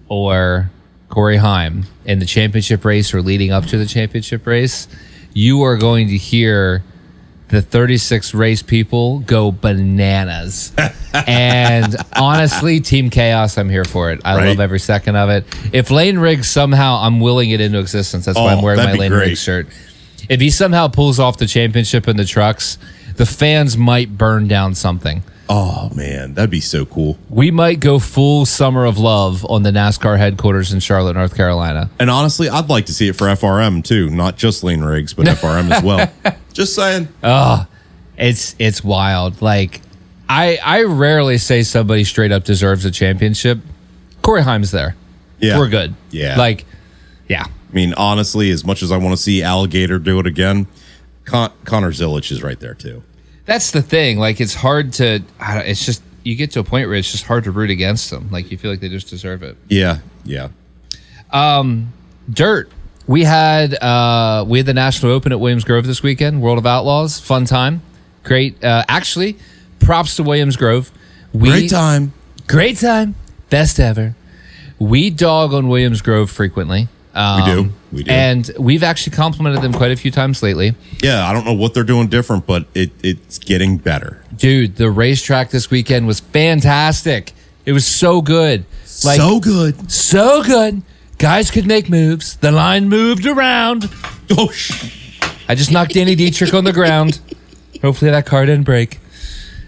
or Corey Haim in the championship race or leading up to the championship race, you are going to hear the 36 race people go bananas. And honestly, Team Chaos, I'm here for it. I love every second of it. If Lane Riggs somehow, I'm willing it into existence. That's why I'm wearing my Lane Riggs shirt. If he somehow pulls off the championship in the trucks, the fans might burn down something. Oh, man, that'd be so cool. We might go full Summer of Love on the NASCAR headquarters in Charlotte, North Carolina. And honestly, I'd like to see it for FRM, too. Not just lane rigs, but FRM as well. Just saying. Oh, it's wild. Like, I rarely say somebody straight up deserves a championship. Corey Haim's there. Yeah. We're good. Yeah. Like, yeah. I mean, honestly, as much as I want to see Alligator do it again, Connor Zilic is right there, too. That's the thing. Like, it's hard to. It's just you get to a point where it's just hard to root against them. Like, you feel like they just deserve it. Yeah. Dirt. We had the National Open at Williams Grove this weekend. World of Outlaws, fun time, great. Actually, props to Williams Grove. Great time, best ever. We dog on Williams Grove frequently. We do. And we've actually complimented them quite a few times lately. Yeah, I don't know what they're doing different, but it's getting better. Dude, the racetrack this weekend was fantastic. It was so good. Like, so good. Guys could make moves. The line moved around. Oh, I just knocked Danny Dietrich on the ground. Hopefully that car didn't break.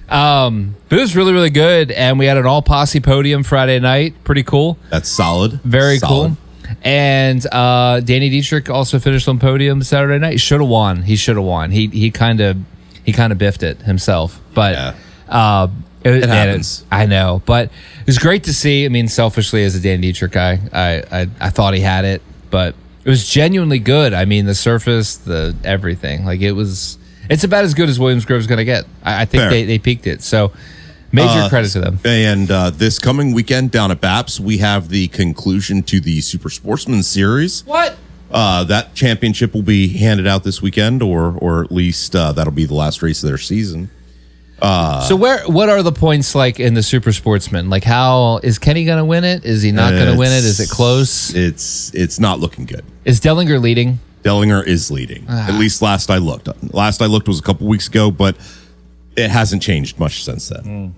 But it was really, really good. And we had an all posse podium Friday night. Pretty cool. That's solid. Very cool. And Danny Dietrich also finished on podium Saturday night. He should have won. He kind of biffed it himself. But it happens. I know, but it was great to see. I mean, selfishly as a Danny Dietrich guy, I thought he had it, but it was genuinely good. I mean, the surface, the everything. Like, it's about as good as Williams Grove's going to get. I think they peaked it. So major credit to them. And this coming weekend down at BAPS, we have the conclusion to the Super Sportsman Series. What? That championship will be handed out this weekend, or at least that'll be the last race of their season. So what are the points like in the Super Sportsman? Like, how is Kenny going to win it? Is he not going to win it? Is it close? It's not looking good. Is Dellinger leading? Dellinger is leading. At least last I looked. Last I looked was a couple weeks ago, but it hasn't changed much since then.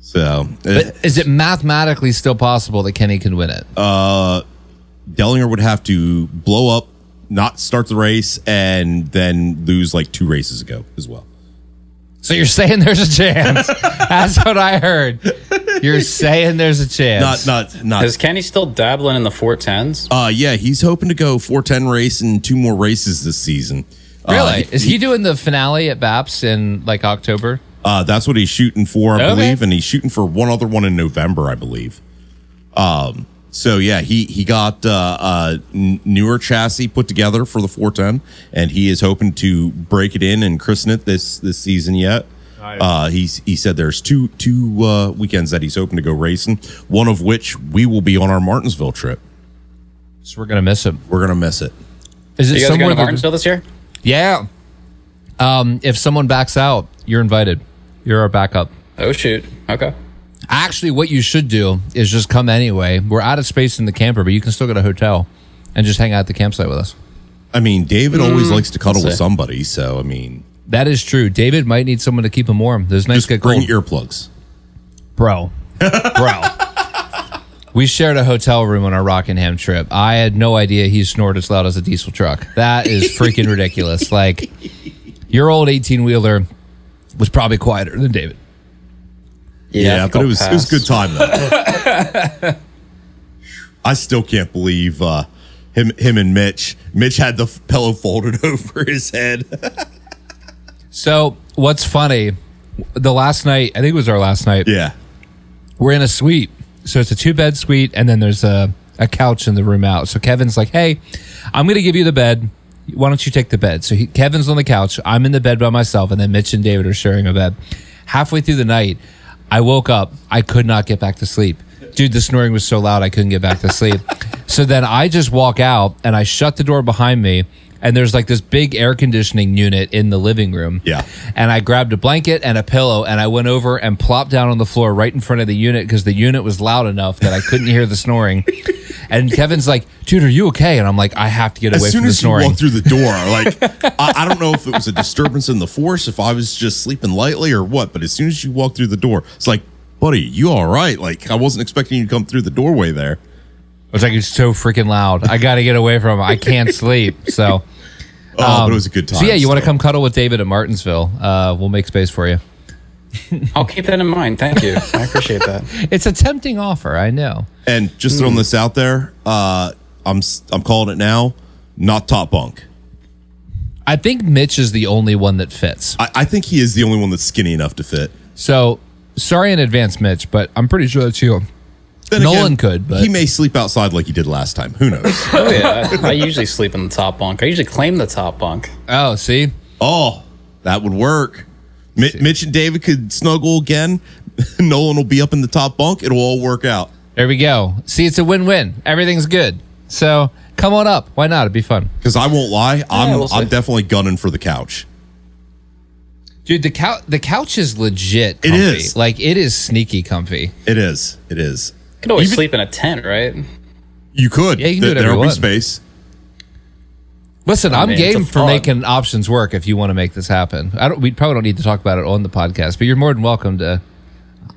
So, but is it mathematically still possible that Kenny can win it? Dellinger would have to blow up, not start the race, and then lose like 2 races ago as well. So you're saying there's a chance? That's what I heard. You're saying there's a chance. Not. Is Kenny still dabbling in the 410s? Yeah, he's hoping to go 410 race and 2 more races this season. Really? Is he doing the finale at BAPS in like October? That's what he's shooting for, I believe, and he's shooting for one other one in November, I believe. So yeah, he got a newer chassis put together for the 410, and he is hoping to break it in and christen it this season yet. He said there's two weekends that he's hoping to go racing, one of which we will be on our Martinsville trip. So we're gonna miss it. We're gonna miss it. Is it you guys somewhere going to Martinsville this year? Yeah. If someone backs out, you're invited. You're our backup. Oh shoot. Okay. Actually, what you should do is just come anyway. We're out of space in the camper, but you can still get a hotel and just hang out at the campsite with us. I mean, David always likes to cuddle with somebody, so I mean, that is true. David might need someone to keep him warm. Those nights get cold. Bring earplugs, bro. We shared a hotel room on our Rockingham trip. I had no idea he snored as loud as a diesel truck. That is freaking ridiculous. Like, your old 18-wheeler was probably quieter than David. Yeah, but it was a good time though. I still can't believe him and Mitch. Mitch had the pillow folded over his head. So what's funny? The last night, I think it was our last night. Yeah, we're in a suite, so it's a 2-bed suite, and then there's a couch in the room out. So Kevin's like, "Hey, I'm going to give you the bed. Why don't you take the bed?" So Kevin's on the couch. I'm in the bed by myself, and then Mitch and David are sharing a bed. Halfway through the night, I woke up. I could not get back to sleep. Dude, the snoring was so loud I couldn't get back to sleep. So then I just walk out and I shut the door behind me, and there's like this big air conditioning unit in the living room. Yeah. And I grabbed a blanket and a pillow and I went over and plopped down on the floor right in front of the unit because the unit was loud enough that I couldn't hear the snoring. And Kevin's like, "Dude, are you okay?" And I'm like, "I have to get away from the snoring." As soon as you walk through the door, like, I don't know if it was a disturbance in the force, if I was just sleeping lightly or what, but as soon as you walk through the door, it's like, "Buddy, you all right?" Like, I wasn't expecting you to come through the doorway there. I was like, it's so freaking loud. I got to get away from it. I can't sleep. So But it was a good time. So yeah, you want to come cuddle with David at Martinsville? We'll make space for you. I'll keep that in mind. Thank you. I appreciate that. It's a tempting offer, I know. And just throwing this out there, I'm calling it now. Not top bunk. I think Mitch is the only one that fits. I think he is the only one that's skinny enough to fit. So sorry in advance, Mitch, but I'm pretty sure that's you. Then Nolan could, but he may sleep outside like he did last time. Who knows? Oh yeah, I usually sleep in the top bunk. I usually claim the top bunk. Oh, see? Oh, that would work. Mitch and David could snuggle again. Nolan will be up in the top bunk. It'll all work out. There we go. See, it's a win-win. Everything's good. So come on up. Why not? It'd be fun. Because I won't lie, we'll see. I'm definitely gunning for the couch. Dude, the couch is legit It comfy. is. Like, it is sneaky comfy. It is. It is. You could always sleep in a tent, right? You could. Yeah, you can do whatever you There'll be want. space. Listen, I'm mean, game it's a for thought. making options work if you want to make this happen. We probably don't need to talk about it on the podcast, but you're more than welcome to.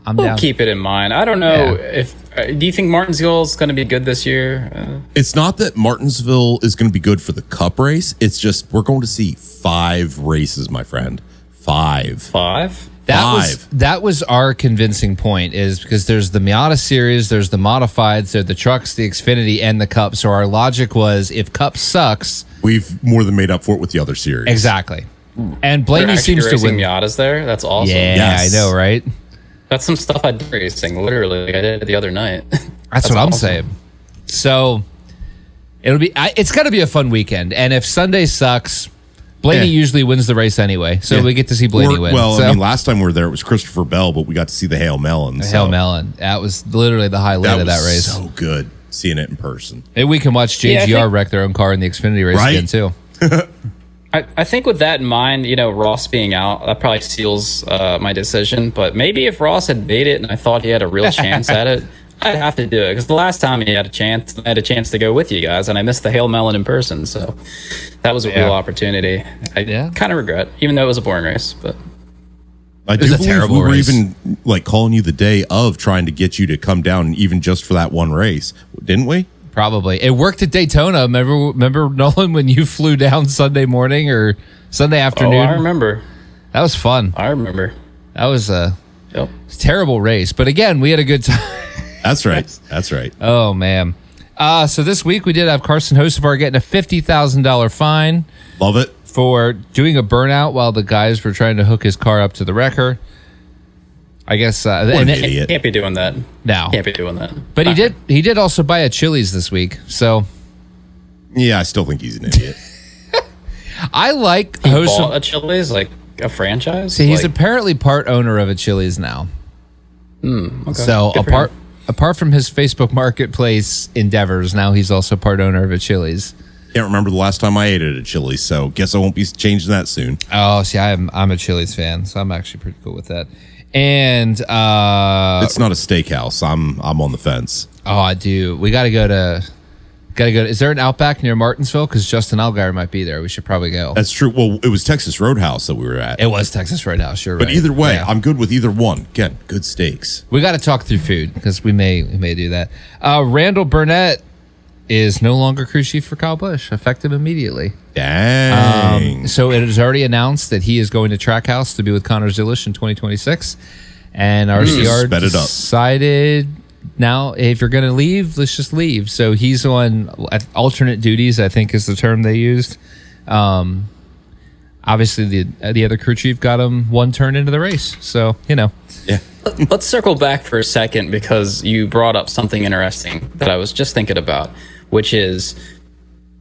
I'm We'll down. keep it in mind. I don't know Yeah. if. Do you think Martinsville is going to be good this year? It's not that Martinsville is going to be good for the Cup race. It's just we're going to see 5 races, my friend. 5. 5? That was our convincing point, is because there's the Miata series, there's the modifieds, there's the trucks, the Xfinity, and the Cup. So our logic was, if Cup sucks, We've more than made up for it with the other series. exactly. And They're Blaney actually seems to racing win. Miatas there. That's awesome. Yeah, Yes. I know, right? That's some stuff I did racing. Literally, I did it the other night. That's what I'm awesome. saying. So it's got to be a fun weekend. And if Sunday sucks, Blaney Yeah. usually wins the race anyway. So Yeah. we get to see Blaney win. Well, So, I mean, last time we were there, it was Christopher Bell, but we got to see the Hail Melon. Hail Melon. That was literally the highlight of that was race. so good seeing it in person. And we can watch Yeah, I JGR think- wreck their own car in the Xfinity race Right. again, too. I think with that in mind, Ross being out, that probably seals my decision. But maybe if Ross had made it and I thought he had a real chance at it, I'd have to do it. Because the last time he had a chance, I had a chance to go with you guys, and I missed the Hail Melon in person. So that was a real opportunity. I kind of regret, even though it was a boring race. But I was do a believe terrible we were race. even like calling you the day of trying to get you to come down, even just for that one race, didn't we? Probably. It worked at Daytona. Remember, Nolan, when you flew down Sunday morning or Sunday afternoon? I remember. That was fun. I remember. That was a Yep. terrible race. But again, we had a good time. That's right. That's right. Oh, man. So this week we did have Carson Hocevar getting a $50,000 fine Love it. for doing a burnout while the guys were trying to hook his car up to the wrecker. I guess. What an idiot. Can't be doing that. No. Can't be doing that. But he did also buy a Chili's this week. So Yeah, I still think he's an idiot. I like He Hocevar. bought a Chili's, like a franchise. See, he's Like, apparently part owner of a Chili's now. okay. So Good for him. apart from his Facebook Marketplace endeavors, now he's also part owner of a Chili's. Can't remember the last time I ate at a Chili's, so guess I won't be changing that soon. Oh, see, I'm a Chili's fan, so I'm actually pretty cool with that. And It's not a steakhouse. I'm on the fence. oh, I do. We got to go to. Is there an Outback near Martinsville? Because Justin Allgaier might be there. We should probably go. That's true. Well, it was Texas Roadhouse that we were at. It was Texas Roadhouse. You're But right. either way, Yeah. I'm good with either one. Again, good steaks. We got to talk through food because we may do that. Randall Burnett is no longer crew chief for Kyle Busch, effective immediately. Dang. So it is already announced that he is going to Trackhouse to be with Connor Zilish in 2026. And RCR Sped it up. decided, now if you're going to leave, let's just leave. So he's on alternate duties, I think is the term they used. Obviously, the other crew chief got him one turn into the race. So, yeah. Let's circle back for a second because you brought up something interesting that I was just thinking about, which is,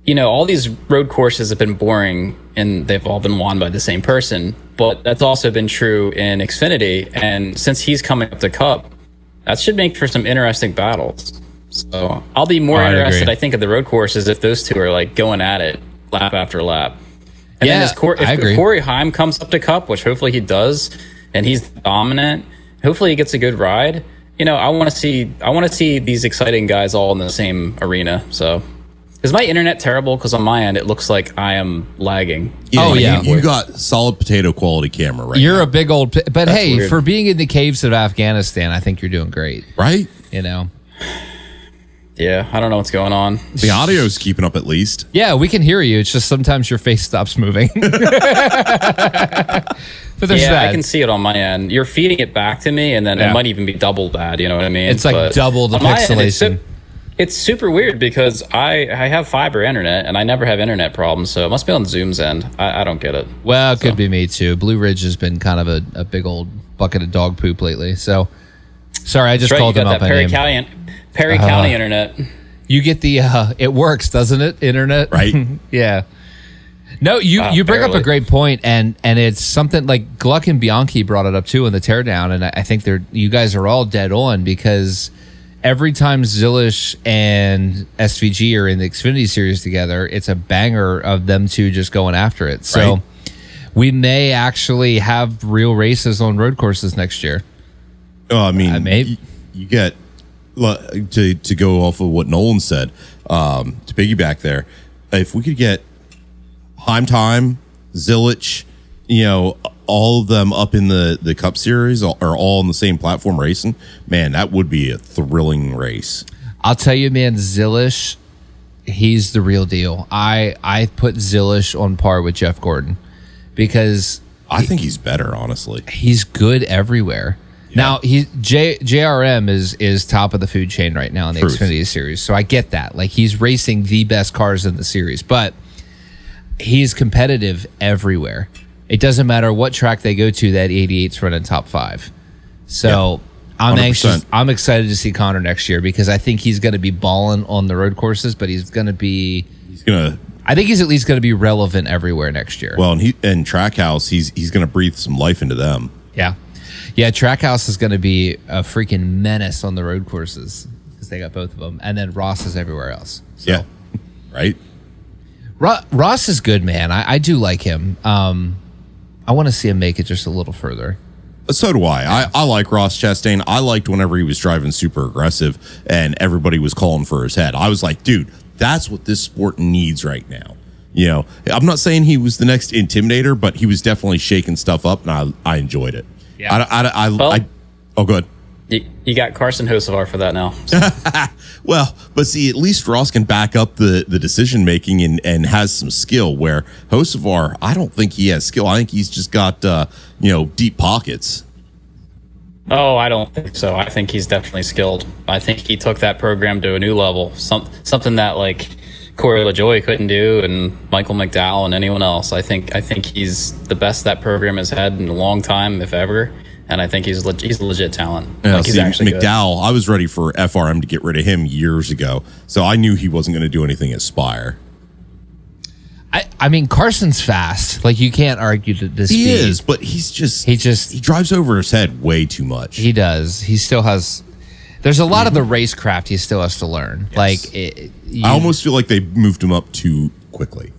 all these road courses have been boring and they've all been won by the same person. But that's also been true in Xfinity. And since he's coming up the Cup, that should make for some interesting battles. So I'll be more I'd interested, agree. I think, of the road courses if those two are like going at it lap after lap. And Yeah, then I agree. if Corey Haim comes up to Cup, which hopefully he does, and he's dominant, hopefully he gets a good ride. I want to see these exciting guys all in the same arena. So, is my internet terrible? Because on my end, it looks like I am lagging. Oh, yeah. You got solid potato quality camera right you're now. a big old. But hey, weird. for being in the caves of Afghanistan, I think you're doing great. Right? Yeah, Yeah, I don't know what's going on. The audio's keeping up at least. Yeah, we can hear you. It's just sometimes your face stops moving. But there's that. I can see it on my end. You're feeding it back to me, and then it might even be double bad. You know what I mean? It's like but double the pixelation. It's super weird because I have fiber internet, and I never have internet problems, so it must be on Zoom's end. I don't get it. Well, it could be me too. Blue Ridge has been kind of a big old bucket of dog poop lately. So, sorry, I just called them out by name. Perry County internet. You get the it works, doesn't it? Internet, right? Yeah. No, you bring up a great point, and it's something like Gluck and Bianchi brought it up too in the teardown, and I think you guys are all dead on, because every time Zilish and SVG are in the Xfinity series together, it's a banger of them two just going after it. So we may actually have real races on road courses next year. I mean, you get to go off of what Nolan said, to piggyback there. If we could get Time, Zilich, all of them up in the Cup Series, or all on the same platform racing, man, that would be a thrilling race. I'll tell you, man, Zilish, he's the real deal. I put Zilish on par with Jeff Gordon, because I think he's better, honestly. He's good everywhere. Yeah. Now, JRM is top of the food chain right now in the Xfinity series, so I get that. Like, he's racing the best cars in the series, but he's competitive everywhere. It doesn't matter what track they go to, that 88's running top 5. So I'm anxious. I'm excited to see Connor next year, because I think he's going to be balling on the road courses, but I think he's at least going to be relevant everywhere next year. Well, and Trackhouse, he's going to breathe some life into them. Yeah, Trackhouse is going to be a freaking menace on the road courses, because they got both of them, and then Ross is everywhere else. So. Yeah, right. Ross is good, man. I do like him. I want to see him make it just a little further. So do I. I like Ross Chastain. I liked whenever he was driving super aggressive and everybody was calling for his head. I was like, dude, that's what this sport needs right now. I'm not saying he was the next Intimidator, but he was definitely shaking stuff up, and I enjoyed it. Yeah. Oh, good. You got Carson Hocevar for that now. Well, but see, at least Ross can back up the decision making and has some skill, where Hocevar, I don't think he has skill. I think he's just got deep pockets. Oh, I don't think so. I think he's definitely skilled. I think he took that program to a new level, something that like Corey LaJoie couldn't do, and Michael McDowell and anyone else. I think he's the best that program has had in a long time, if ever. And I think he's a legit talent. Yeah, he's actually McDowell, good. I was ready for FRM to get rid of him years ago, so I knew he wasn't going to do anything at Spire. I mean, Carson's fast. Like, you can't argue the speed. He is, but he drives over his head way too much. He does. He still has. There's a lot of the racecraft he still has to learn. Yes. I almost feel like they moved him up too quickly.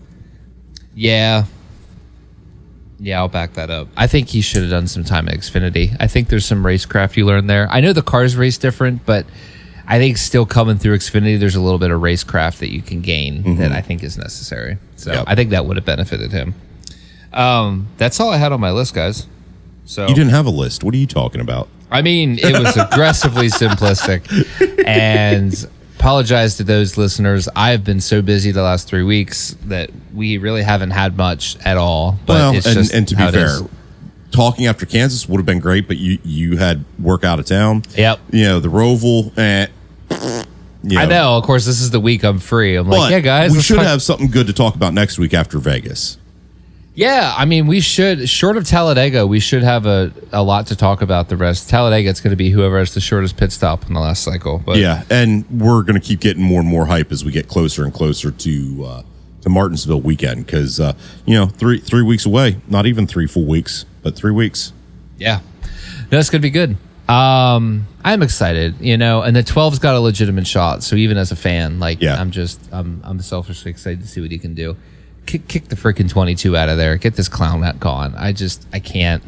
Yeah. Yeah, I'll back that up. I think he should have done some time at Xfinity. I think there's some racecraft you learn there. I know the cars race different, but I think still coming through Xfinity, there's a little bit of racecraft that you can gain that I think is necessary. So I think that would have benefited him. That's all I had on my list, guys. So you didn't have a list. What are you talking about? I mean, it was aggressively simplistic. And apologize to those listeners. I've been so busy the last 3 weeks that we really haven't had much at all. But and to be fair, talking after Kansas would have been great, but you had work out of town. Yep. The Roval. I know. Of course, this is the week I'm free. I'm like, yeah, guys. We should have something good to talk about next week after Vegas. Yeah, I mean, we should. Short of Talladega, we should have a lot to talk about the rest. Talladega, it's going to be whoever has the shortest pit stop in the last cycle. But yeah, and we're going to keep getting more and more hype as we get closer and closer to Martinsville weekend, because 3 weeks away. Not even 3 full weeks, but 3 weeks. Yeah, no, it's going to be good. I'm excited, and the 12's got a legitimate shot. So even as a fan, I'm selfishly excited to see what he can do. Kick the freaking 22 out of there. Get this clown hat gone. I can't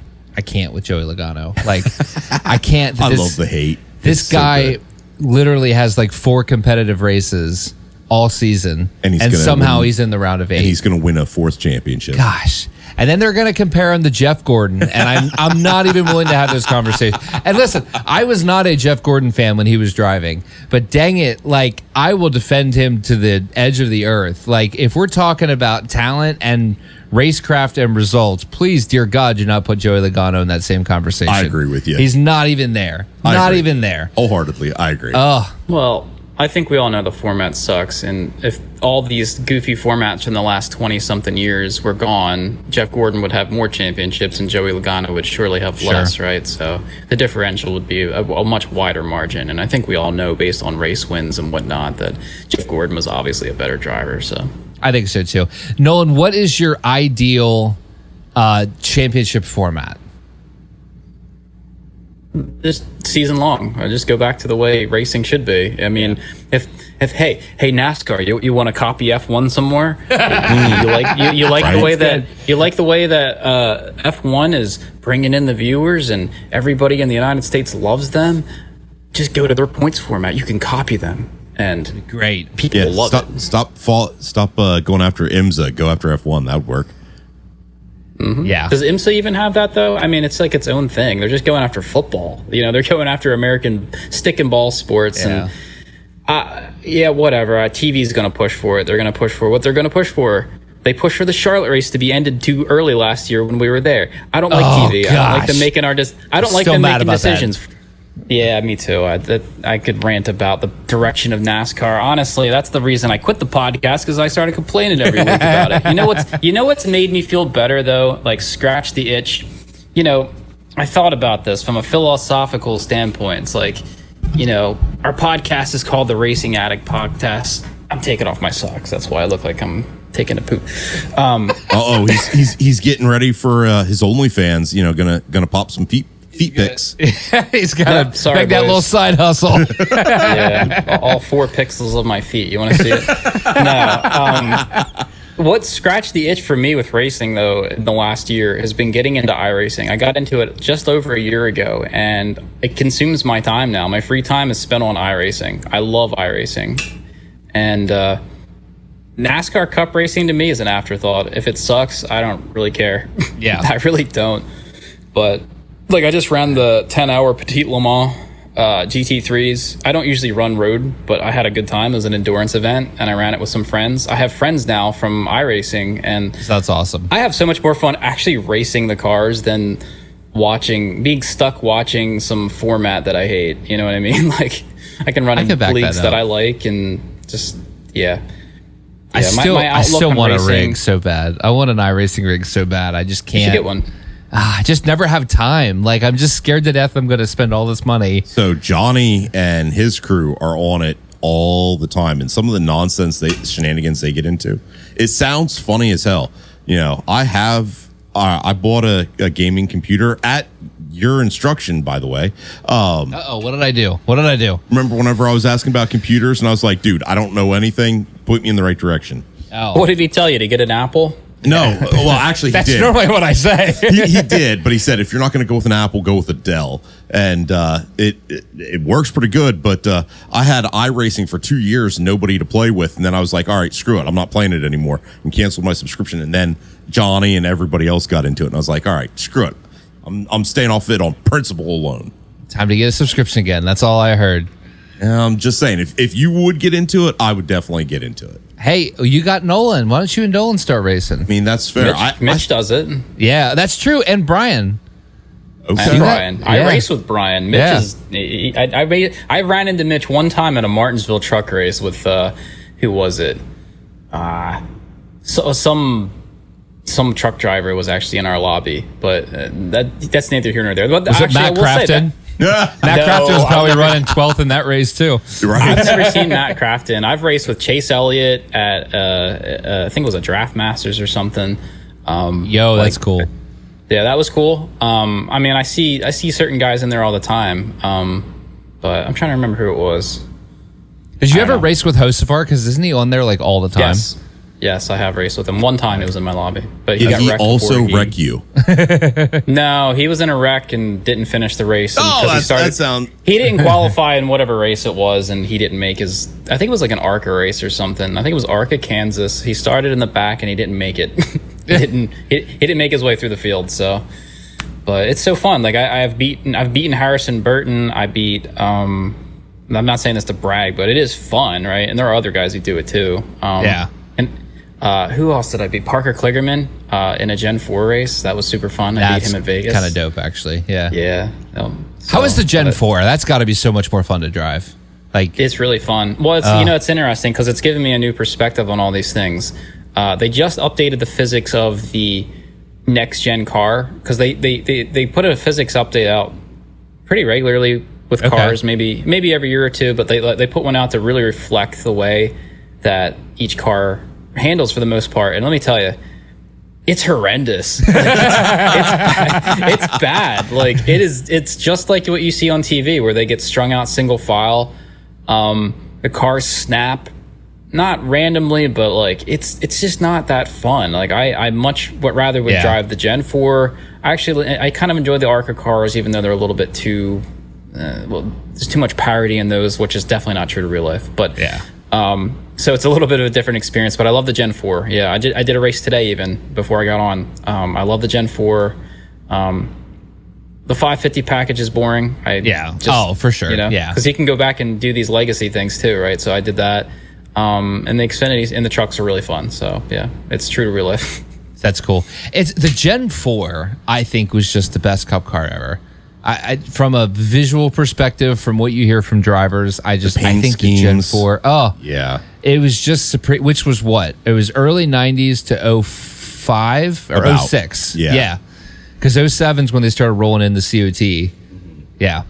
with Joey Logano. Like, I can't. I love the hate. This guy literally has 4 competitive races all season, and somehow he's in the round of 8. And he's going to win a 4th championship. Gosh. and then they're going to compare him to Jeff Gordon, and I'm not even willing to have this conversation. And listen, I was not a Jeff Gordon fan when he was driving, but dang it, like, I will defend him to the edge of the earth. Like, if we're talking about talent and racecraft and results, please, dear God, do not put Joey Logano in that same conversation. I agree with you. He's not even there. Not even there. Wholeheartedly, I agree. Well, I think we all know the format sucks, and if all these goofy formats from the last 20-something years were gone, Jeff Gordon would have more championships and Joey Logano would surely have less, right? So the differential would be a much wider margin, and I think we all know, based on race wins and whatnot, that Jeff Gordon was obviously a better driver, so... I think so, too. Nolan, what is your ideal championship format? Just season long. I just go back to the way racing should be. I mean, if hey NASCAR, you want to copy F1 some more? you like right? the way that F1 is bringing in the viewers and everybody in the United States loves them. Just go to their points format. You can copy them. And great, people love it. Stop going after IMSA. Go after F1. That would work. Mm-hmm. Yeah. Does IMSA even have that though? I mean, it's like its own thing. They're just going after football. You know, they're going after American stick and ball sports. Yeah. And whatever. TV's going to push for it. They're going to push for what they're going to push for. They pushed for the Charlotte race to be ended too early last year when we were there. I don't like TV. Gosh. I don't like them making I don't like them making decisions. That. Yeah, me too. I could rant about the direction of NASCAR. Honestly, that's the reason I quit the podcast, because I started complaining every week about it. You know what's made me feel better though? Like, scratch the itch. You know, I thought about this from a philosophical standpoint. It's like, you know, our podcast is called the Racing Addict Podcast. I'm taking off my socks. That's why I look like I'm taking a poop. He's getting ready for his OnlyFans. You know, gonna pop some feet pics. He's got to make that little side hustle. Yeah, all 4 pixels of my feet. You want to see it? No. What scratched the itch for me with racing, though, in the last year has been getting into iRacing. I got into it just over a year ago, and it consumes my time now. My free time is spent on iRacing. I love iRacing. And NASCAR Cup racing to me is an afterthought. If it sucks, I don't really care. Yeah. I really don't. But... like, I just ran the 10-hour Petite Le Mans GT3s. I don't usually run road, but I had a good time. It was an endurance event, and I ran it with some friends. I have friends now from iRacing, and that's awesome. I have so much more fun actually racing the cars than being stuck watching some format that I hate. You know what I mean? Like, I can run in leagues that I like, and just, yeah. I still want a rig so bad. I want an iRacing rig so bad. I just can't. You should get one. I just never have time. Like, I'm just scared to death I'm going to spend all this money. So Johnny and his crew are on it all the time, and some of the nonsense shenanigans they get into, it sounds funny as hell. You know, I bought a gaming computer at your instruction, by the way. What did I do? Remember whenever I was asking about computers, and I was like, dude, I don't know anything. Point me in the right direction. What did he tell you? To get an Apple? No, well, actually, that's he did. normally what I say. he did, but he said, if you're not going to go with an Apple, go with a Dell. And it works pretty good, but I had iRacing for 2 years, nobody to play with, and then I was like, all right, screw it, I'm not playing it anymore, and canceled my subscription. And then Johnny and everybody else got into it, and I was like, all right, screw it, I'm staying off it on principle alone. Time to get a subscription again. That's all I heard. I'm just saying, if you would get into it, I would definitely get into it. Hey, you got Nolan. Why don't you and Nolan start racing? I mean, that's fair. Mitch does it. Yeah, that's true. And Brian. Okay. And Brian. I race with Brian. Mitch is... I ran into Mitch one time at a Martinsville truck race with... who was it? Some truck driver was actually in our lobby. But that's neither here nor there. But was it Matt Crafton? Matt Crafton was probably running 12th in that race too. Right. I've never seen Matt Crafton. I've raced with Chase Elliott at I think it was a Draft Masters or something. That's cool. Yeah, that was cool. I mean, I see certain guys in there all the time. But I'm trying to remember who it was. Did you ever race with Josefar? Because isn't he on there like all the time? Yes, I have raced with him. One time it was in my lobby, but Did he also wreck you? No, he was in a wreck and didn't finish the race. He didn't qualify in whatever race it was, and he didn't make his. I think it was like an ARCA race or something. I think it was ARCA, Kansas. He started in the back and he didn't make it. he didn't make his way through the field. So, but it's so fun. Like I've beaten Harrison Burton. I beat. I'm not saying this to brag, but it is fun, right? And there are other guys who do it too. And who else did I beat? Parker Kligerman in a Gen 4 race. That was super fun. I beat him in Vegas. Kind of dope, actually. Yeah. Yeah. How is the Gen 4? That's got to be so much more fun to drive. Like, it's really fun. Well, it's it's interesting because it's given me a new perspective on all these things. They just updated the physics of the next gen car because they put a physics update out pretty regularly with cars, maybe every year or two, but they put one out to really reflect the way that each car handles for the most part. And let me tell you, it's horrendous. It's bad. Like it's just like what you see on TV where they get strung out single file. The cars snap, not randomly, but like it's just not that fun. Like I much rather would drive the Gen 4. I kind of enjoy the ARCA cars, even though they're a little bit too there's too much parity in those, which is definitely not true to real life. But so it's a little bit of a different experience. But I love the Gen 4. Yeah, I did a race today even before I got on. I love the Gen 4. The 550 package is boring. For sure. You know, because you can go back and do these legacy things too, right? So I did that. And the Xfinities and the trucks are really fun. So yeah, it's true to real life. That's cool. It's the Gen 4. I think was just the best Cup car ever. I from a visual perspective, from what you hear from drivers, I think the Gen 4. Oh yeah, it was just supreme. Which was what? It was early 90s to 05 or 06. Yeah. Because 07's when they started rolling in the COT. Yeah.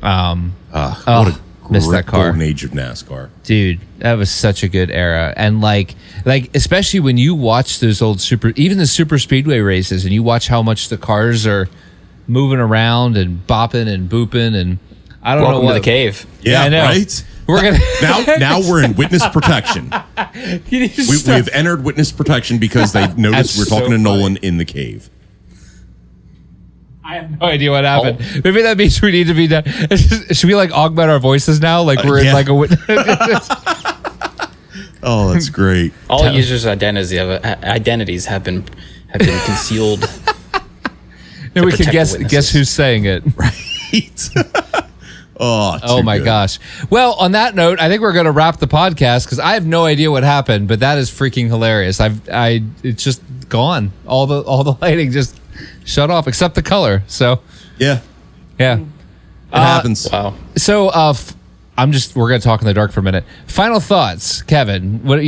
What a great golden age of NASCAR. Dude, that was such a good era. And like especially when you watch those old even the super speedway races and you watch how much the cars are moving around and bopping and booping and I don't know what. Welcome to the cave. Yeah, I know. Right? We're gonna now we're in witness protection. We've entered witness protection because they noticed we're talking to Nolan in the cave. I have no idea what happened. Maybe that means we need to be done. Should we like augment our voices now? Like we're in like a witness. Oh, that's great. All users' identities have been concealed. Now we can guess who's saying it. Right. Oh my gosh. Well, on that note, I think we're going to wrap the podcast because I have no idea what happened, but that is freaking hilarious. It's just gone. All the lighting just shut off except the color. So yeah. It happens. Wow. So we're going to talk in the dark for a minute. Final thoughts, Kevin. What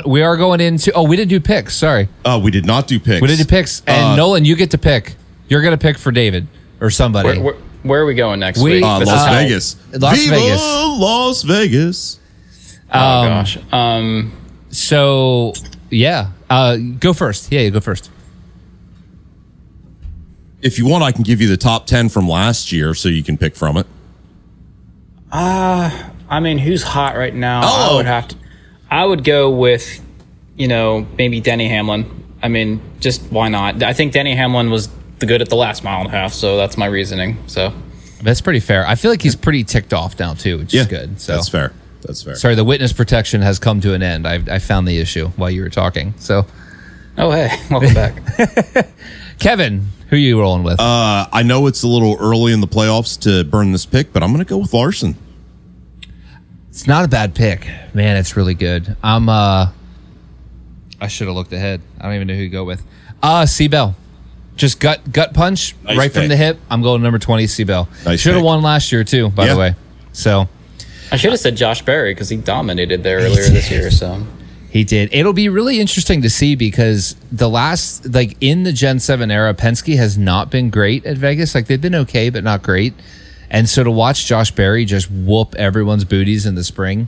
we are going into. Oh, we didn't do picks. Sorry. We did not do picks. We didn't do picks. And Nolan, you get to pick. You're going to pick for David or somebody. Where are we going next week? Las Vegas. Las Vegas. Oh gosh. So yeah. Go first. Yeah, you go first. If you want, I can give you the top 10 from last year so you can pick from it. I mean, who's hot right now? I would go with, maybe Denny Hamlin. I mean, just why not? I think Denny Hamlin was the good at the last mile and a half, so that's my reasoning. So that's pretty fair. I feel like he's pretty ticked off now too, which is good. So that's fair. Sorry, the witness protection has come to an end. I found the issue while you were talking. So, oh hey, welcome back, Kevin. Who are you rolling with? I know it's a little early in the playoffs to burn this pick, but I'm going to go with Larson. It's not a bad pick, man. It's really good. I should have looked ahead. I don't even know who to go with. Seabell. Just gut punch right from the hip. I'm going number 20, Seabell. Should have won last year too, by the way. So I should have said Josh Berry because he dominated there earlier this year. So he did. It'll be really interesting to see because in the Gen 7 era, Penske has not been great at Vegas. Like they've been okay, but not great. And so to watch Josh Berry just whoop everyone's booties in the spring,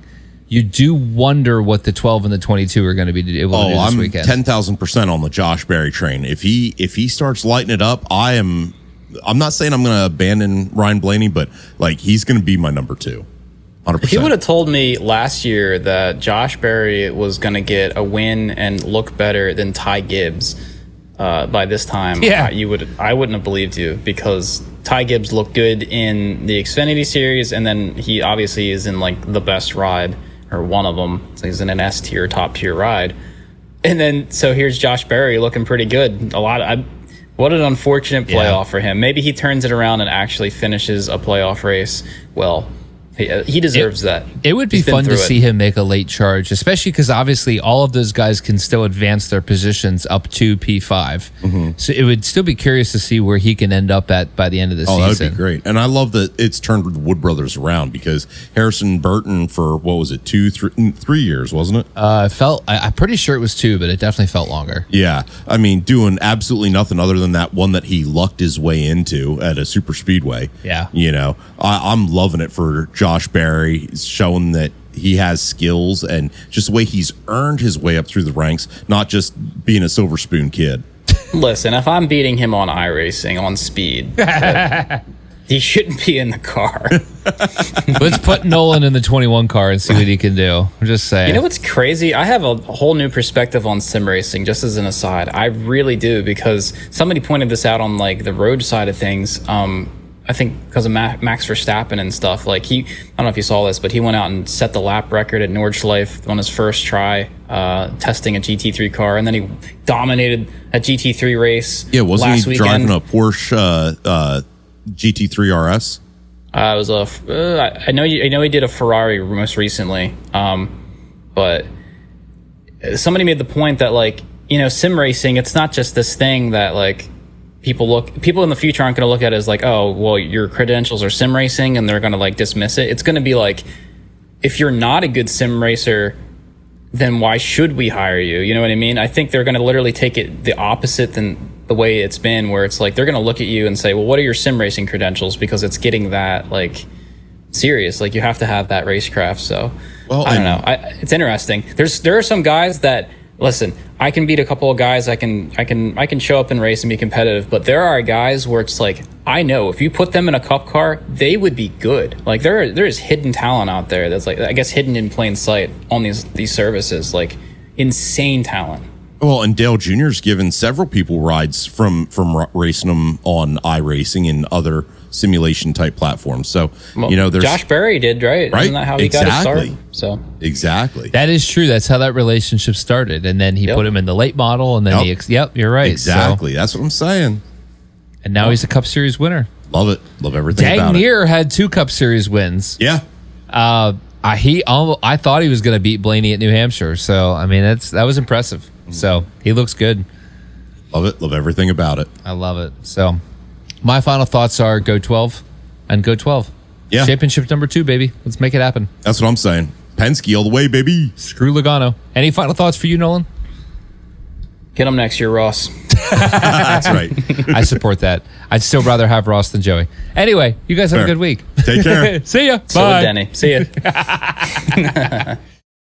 you do wonder what the 12 and the 22 are going to be able to do this weekend. 10,000% on the Josh Berry train. If he starts lighting it up, I'm not saying I'm going to abandon Ryan Blaney, but like he's going to be my number 2. 100%. If you would have told me last year that Josh Berry was going to get a win and look better than Ty Gibbs by this time, I wouldn't have believed you because Ty Gibbs looked good in the Xfinity series, and then he obviously is in like the best ride or one of them. So he's in an S tier, top tier ride. And then, so here's Josh Berry looking pretty good. What an unfortunate playoff for him. Maybe he turns it around and actually finishes a playoff race well. He deserves that. It would be fun to see him make a late charge, especially because obviously all of those guys can still advance their positions up to P5. Mm-hmm. So it would still be curious to see where he can end up at by the end of the season. Oh, that would be great. And I love that it's turned the Wood Brothers around because Harrison Burton for, what was it, 3 years, wasn't it? I'm pretty sure it was 2, but it definitely felt longer. Yeah. I mean, doing absolutely nothing other than that one that he lucked his way into at a super speedway. Yeah. You know, I'm loving it for Josh Berry, showing that he has skills and just the way he's earned his way up through the ranks, not just being a silver spoon kid. Listen, if I'm beating him on iRacing on speed, he shouldn't be in the car. Let's put Nolan in the 21 car and see what he can do. I'm just saying. You know what's crazy? I have a whole new perspective on sim racing, just as an aside. I really do, because somebody pointed this out on like the road side of things. I think because of Max Verstappen and stuff. Like I don't know if you saw this, but he went out and set the lap record at Nordschleife on his first try, testing a GT3 car, and then he dominated a GT3 race. Yeah, wasn't last he weekend. driving a Porsche GT3 RS? It was I know he did a Ferrari most recently, but somebody made the point that like, you know, sim racing, it's not just this thing that like people in the future aren't going to look at it as like, oh, well, your credentials are sim racing, and they're going to like dismiss it. It's going to be like, if you're not a good sim racer, then why should we hire you? You know what I mean? I think they're going to literally take it the opposite than the way it's been, where it's like they're going to look at you and say, well, what are your sim racing credentials? Because it's getting that like serious. Like you have to have that racecraft. So I don't know. It's interesting. There are some guys that, listen, I can beat a couple of guys. I can show up and race and be competitive. But there are guys where it's like, I know if you put them in a cup car, they would be good. Like there is hidden talent out there that's like, I guess, hidden in plain sight on these services. Like insane talent. Well, and Dale Jr.'s given several people rides from racing them on iRacing and other simulation type platforms. So, well, you know, there's Josh Berry did, right? Isn't that how he got his start? So exactly. That is true. That's how that relationship started. And then he put him in the late model, and then you're right. Exactly. So, that's what I'm saying. And now he's a Cup Series winner. Love it. Love everything about it. Dang near had 2 Cup Series wins. Yeah. I thought he was going to beat Blaney at New Hampshire. So, I mean, that was impressive. So, he looks good. Love it. Love everything about it. I love it. So, my final thoughts are go 12 and go 12. Yeah. Championship number 2, baby. Let's make it happen. That's what I'm saying. Penske all the way, baby. Screw Logano. Any final thoughts for you, Nolan? Get him next year, Ross. That's right. I support that. I'd still rather have Ross than Joey. Anyway, you guys have a good week. Take care. See ya. So Bye. Denny. See ya.